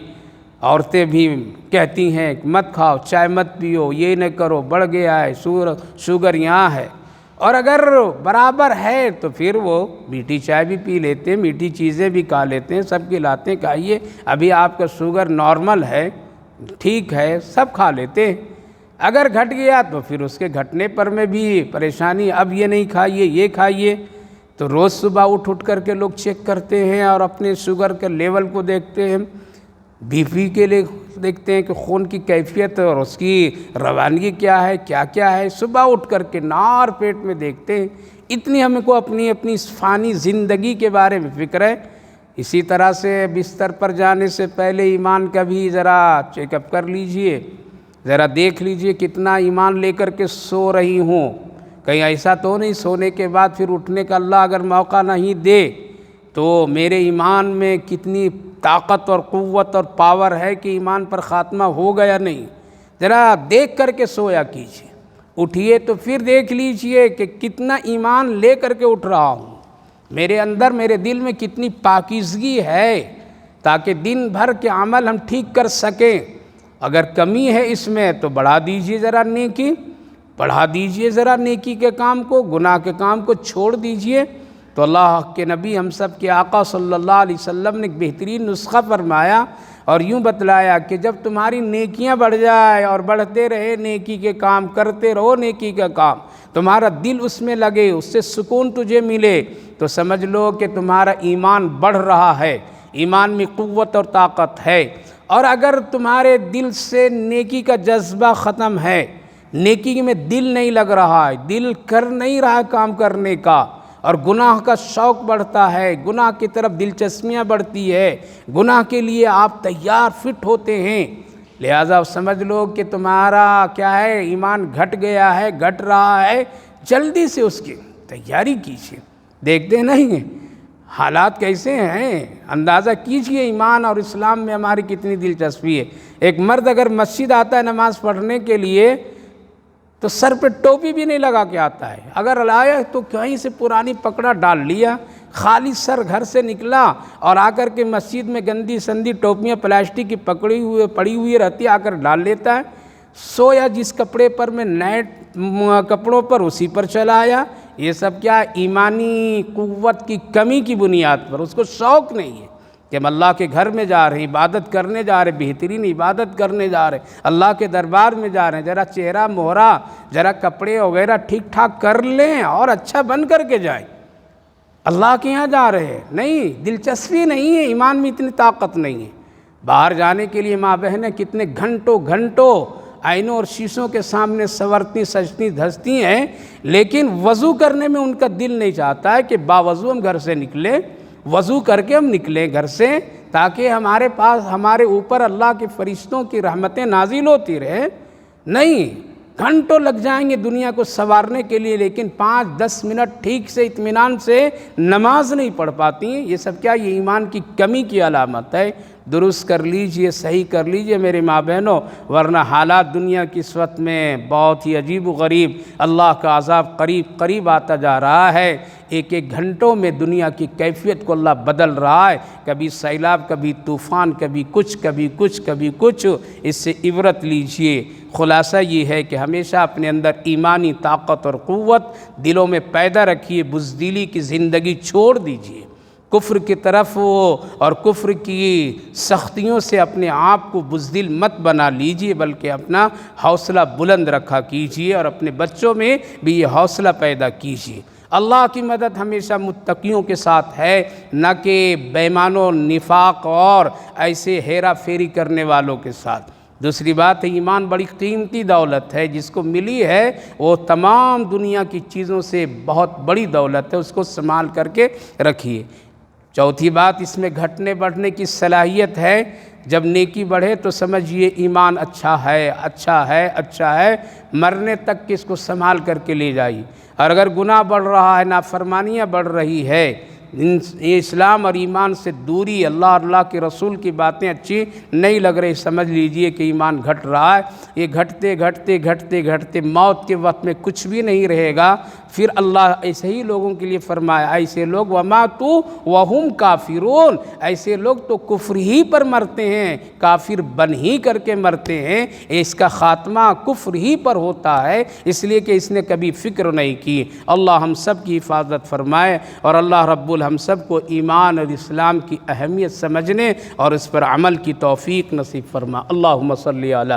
عورتیں بھی کہتی ہیں مت کھاؤ، چائے مت پیو، یہ نہ کرو، بڑھ گیا ہے شوگر یہاں ہے۔ اور اگر برابر ہے تو پھر وہ میٹھی چائے بھی پی لیتے ہیں، میٹھی چیزیں بھی کھا لیتے ہیں، سب کھلاتے ہیں، کھائیے، ابھی آپ کا شوگر نارمل ہے، ٹھیک ہے، سب کھا لیتے ہیں۔ اگر گھٹ گیا تو پھر اس کے گھٹنے پر میں بھی پریشانی، اب یہ نہیں کھائیے، یہ کھائیے۔ تو روز صبح اٹھ کر کے لوگ چیک کرتے ہیں اور اپنے شوگر کے لیول کو دیکھتے ہیں۔ بی پی کے لیے دیکھتے ہیں کہ خون کی کیفیت اور اس کی روانگی کیا ہے، کیا کیا ہے، صبح اٹھ کر کے نار پیٹ میں دیکھتے ہیں۔ اتنی ہم کو اپنی اس فانی زندگی کے بارے میں فکر ہے۔ اسی طرح سے بستر پر جانے سے پہلے ایمان کا بھی ذرا چیک اپ کر لیجئے، ذرا دیکھ لیجئے کتنا ایمان لے کر کے سو رہی ہوں۔ کہیں ایسا تو نہیں سونے کے بعد پھر اٹھنے کا اللہ اگر موقع نہیں دے تو میرے ایمان میں کتنی طاقت اور قوت اور پاور ہے کہ ایمان پر خاتمہ ہوگا یا نہیں، ذرا دیکھ کر کے سویا کیجیے۔ اٹھیے تو پھر دیکھ لیجئے کہ کتنا ایمان لے کر کے اٹھ رہا ہوں، میرے اندر میرے دل میں کتنی پاکیزگی ہے، تاکہ دن بھر کے عمل ہم ٹھیک کر سکیں۔ اگر کمی ہے اس میں تو بڑھا دیجئے، ذرا نیکی بڑھا دیجئے، ذرا نیکی کے کام کو، گناہ کے کام کو چھوڑ دیجئے۔ تو اللہ کے نبی ہم سب کے آقا صلی اللہ علیہ وسلم نے ایک بہترین نسخہ فرمایا اور یوں بتلایا کہ جب تمہاری نیکیاں بڑھ جائے اور بڑھتے رہے نیکی کے کام، کرتے رہو نیکی کا کام، تمہارا دل اس میں لگے، اس سے سکون تجھے ملے، تو سمجھ لو کہ تمہارا ایمان بڑھ رہا ہے، ایمان میں قوت اور طاقت ہے۔ اور اگر تمہارے دل سے نیکی کا جذبہ ختم ہے، نیکی میں دل نہیں لگ رہا ہے، دل کر نہیں رہا کام کرنے کا، اور گناہ کا شوق بڑھتا ہے، گناہ کی طرف دلچسپیاں بڑھتی ہے، گناہ کے لیے آپ تیار فٹ ہوتے ہیں، لہذا سمجھ لو کہ تمہارا کیا ہے، ایمان گھٹ گیا ہے، گھٹ رہا ہے، جلدی سے اس کی تیاری کیجیے۔ دیکھتے نہیں ہیں حالات کیسے ہیں، اندازہ کیجئے ایمان اور اسلام میں ہماری کتنی دلچسپی ہے۔ ایک مرد اگر مسجد آتا ہے نماز پڑھنے کے لیے تو سر پہ ٹوپی بھی نہیں لگا کے آتا ہے، اگر لایا تو کہیں سے پرانی پکڑا ڈال لیا، خالی سر گھر سے نکلا اور آ کر کے مسجد میں گندی سندی ٹوپیاں پلاسٹک کی پڑی ہوئی رہتی، آ کر ڈال لیتا ہے، سویا جس کپڑے پر میں نئے کپڑوں پر اسی پر چلا آیا۔ یہ سب کیا ایمانی قوت کی کمی کی بنیاد پر، اس کو شوق نہیں ہے کہ ہم اللہ کے گھر میں جا رہے ہیں، عبادت کرنے جا رہے ہیں، بہترین عبادت کرنے جا رہے ہیں، اللہ کے دربار میں جا رہے ہیں، ذرا چہرہ مہرہ، ذرا کپڑے وغیرہ ٹھیک ٹھاک کر لیں اور اچھا بن کر کے جائیں، اللہ کے یہاں جا رہے ہیں۔ نہیں، دلچسپی نہیں ہے، ایمان میں اتنی طاقت نہیں ہے۔ باہر جانے کے لیے ماں بہنیں کتنے گھنٹوں آئینوں اور شیشوں کے سامنے سنورتی سجتی دھستی ہیں، لیکن وضو کرنے میں ان کا دل نہیں چاہتا ہے کہ باوضو ہم گھر سے نکلیں، وضو کر کے ہم نکلیں گھر سے، تاکہ ہمارے پاس ہمارے اوپر اللہ کے فرشتوں کی رحمتیں نازل ہوتی رہے۔ نہیں، گھنٹوں لگ جائیں گے دنیا کو سنوارنے کے لیے، لیکن 5-10 منٹ ٹھیک سے اطمینان سے نماز نہیں پڑھ پاتی ہیں۔ یہ سب کیا، یہ ایمان کی کمی کی علامت ہے۔ درست کر لیجئے، صحیح کر لیجئے میرے ماں بہنوں، ورنہ حالات دنیا کی اس وقت میں بہت ہی عجیب و غریب، اللہ کا عذاب قریب آتا جا رہا ہے۔ ایک گھنٹوں میں دنیا کی کیفیت کو اللہ بدل رہا ہے، کبھی سیلاب، کبھی طوفان، کبھی کچھ۔ اس سے عبرت لیجئے۔ خلاصہ یہ ہے کہ ہمیشہ اپنے اندر ایمانی طاقت اور قوت دلوں میں پیدا رکھیے، بزدلی کی زندگی چھوڑ دیجئے، کفر کی طرف اور کفر کی سختیوں سے اپنے آپ کو بزدل مت بنا لیجئے، بلکہ اپنا حوصلہ بلند رکھا کیجئے اور اپنے بچوں میں بھی یہ حوصلہ پیدا کیجئے۔ اللہ کی مدد ہمیشہ متقیوں کے ساتھ ہے، نہ کہ بے ایمان و نفاق اور ایسے ہیرا پھیری کرنے والوں کے ساتھ۔ دوسری بات ہے، ایمان بڑی قیمتی دولت ہے، جس کو ملی ہے وہ تمام دنیا کی چیزوں سے بہت بڑی دولت ہے، اس کو سنبھال کر کے رکھیے۔ چوتھی بات، اس میں گھٹنے بڑھنے کی صلاحیت ہے۔ جب نیکی بڑھے تو سمجھیے ایمان اچھا ہے، مرنے تک کہ اس کو سنبھال کر کے لے جائیے۔ اور اگر گناہ بڑھ رہا ہے، نافرمانیاں بڑھ رہی ہے، یہ اسلام اور ایمان سے دوری، اللہ کے رسول کی باتیں اچھی نہیں لگ رہی، سمجھ لیجئے کہ ایمان گھٹ رہا ہے۔ یہ گھٹتے موت کے وقت میں کچھ بھی نہیں رہے گا۔ پھر اللہ ایسے ہی لوگوں کے لیے فرمایا، ایسے لوگ وَمَاتُوا وَهُمْ کافرون، ایسے لوگ تو کفر ہی پر مرتے ہیں، کافر بن ہی کر کے مرتے ہیں، اس کا خاتمہ کفر ہی پر ہوتا ہے، اس لیے کہ اس نے کبھی فکر نہیں کی۔ اللہ ہم سب کی حفاظت فرمائے، اور اللہ رب ہم سب کو ایمان اور اسلام کی اہمیت سمجھنے اور اس پر عمل کی توفیق نصیب فرما۔ اللہم صلی علی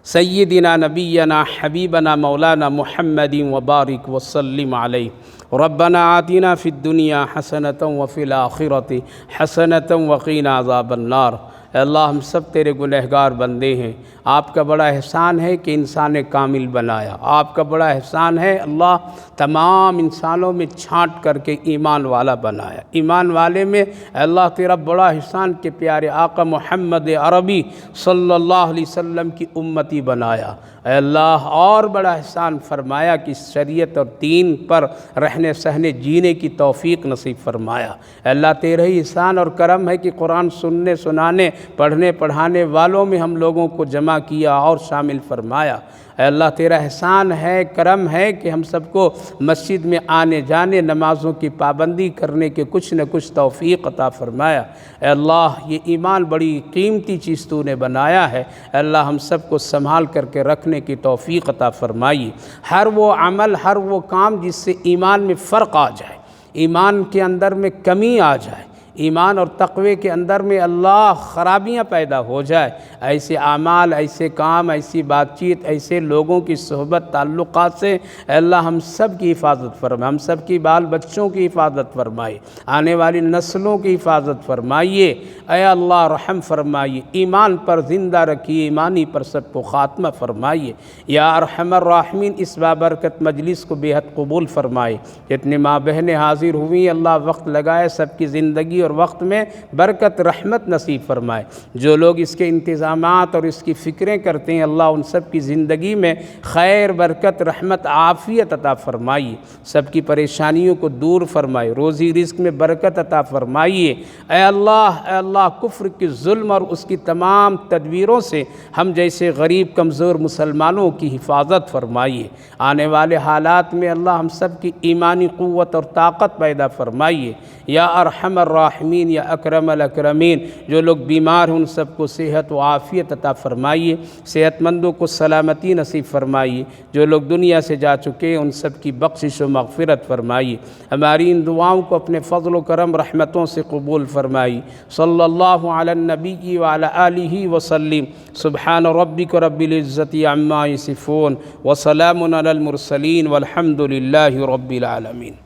سیدنا نبینا حبیبنا مولانا محمد وبارک وسلم علیہ ربنا آتنا فی الدنیا حسنۃ وفی الآخرۃ حسنۃ وقینا عذاب النار۔ اے اللہ ہم سب تیرے گنہگار بندے ہیں، آپ کا بڑا احسان ہے کہ انسان کامل بنایا، آپ کا بڑا احسان ہے اللہ تمام انسانوں میں چھانٹ کر کے ایمان والا بنایا، ایمان والے میں اے اللہ تیرا بڑا احسان کہ پیارے آقا محمد عربی صلی اللہ علیہ وسلم کی امتی بنایا۔ اے اللہ اور بڑا احسان فرمایا کہ شریعت اور دین پر رہنے سہنے جینے کی توفیق نصیب فرمایا۔ اے اللہ تیرا ہی احسان اور کرم ہے کہ قرآن سننے سنانے پڑھنے پڑھانے والوں میں ہم لوگوں کو جمع کیا اور شامل فرمایا۔ اے اللہ تیرا احسان ہے، کرم ہے کہ ہم سب کو مسجد میں آنے جانے، نمازوں کی پابندی کرنے کے کچھ نہ کچھ توفیق عطا فرمایا۔ اے اللہ یہ ایمان بڑی قیمتی چیز تو نے بنایا ہے، اے اللہ ہم سب کو سنبھال کر کے رکھنے کی توفیق عطا فرمائی۔ ہر وہ عمل، ہر وہ کام جس سے ایمان میں فرق آ جائے، ایمان کے اندر میں کمی آ جائے، ایمان اور تقوی کے اندر میں اللہ خرابیاں پیدا ہو جائے، ایسے اعمال، ایسے کام، ایسی بات چیت، ایسے لوگوں کی صحبت تعلقات سے اے اللہ ہم سب کی حفاظت فرمائے، ہم سب کی بال بچوں کی حفاظت فرمائے، آنے والی نسلوں کی حفاظت فرمائیے۔ اے اللہ رحم فرمائیے، ایمان پر زندہ رکھیے، ایمانی پر سب کو خاتمہ فرمائیے۔ یا ارحم الراحمین اس بابرکت مجلس کو بے حد قبول فرمائے۔ جتنے ماں بہنیں حاضر ہوئی اللہ وقت لگائے، سب کی زندگی اور وقت میں برکت رحمت نصیب فرمائے۔ جو لوگ اس کے انتظامات اور اس کی فکریں کرتے ہیں اللہ ان سب کی زندگی میں خیر برکت رحمت عافیت عطا فرمائیے، سب کی پریشانیوں کو دور فرمائے، روزی رزق میں برکت عطا فرمائیے۔ اے اللہ کفر کی ظلم اور اس کی تمام تدبیروں سے ہم جیسے غریب کمزور مسلمانوں کی حفاظت فرمائیے۔ آنے والے حالات میں اللہ ہم سب کی ایمانی قوت اور طاقت پیدا فرمائیے۔ یا ارحم الراحمین، یا اکرم الاکرمین، جو لوگ بیمار ہیں ان سب کو صحت و عافیت عطا فرمائیے، صحت مندوں کو سلامتی نصیب فرمائیے۔ جو لوگ دنیا سے جا چکے ہیں ان سب کی بخشش و مغفرت فرمائیے۔ ہماری ان دعاؤں کو اپنے فضل و کرم رحمتوں سے قبول فرمائیے۔ صلی اللہ علی النبی وعلی آلہ وسلم۔ سبحان ربک رب العزت عما یصفون وسلام علی المرسلین والحمد للہ رب العالمین۔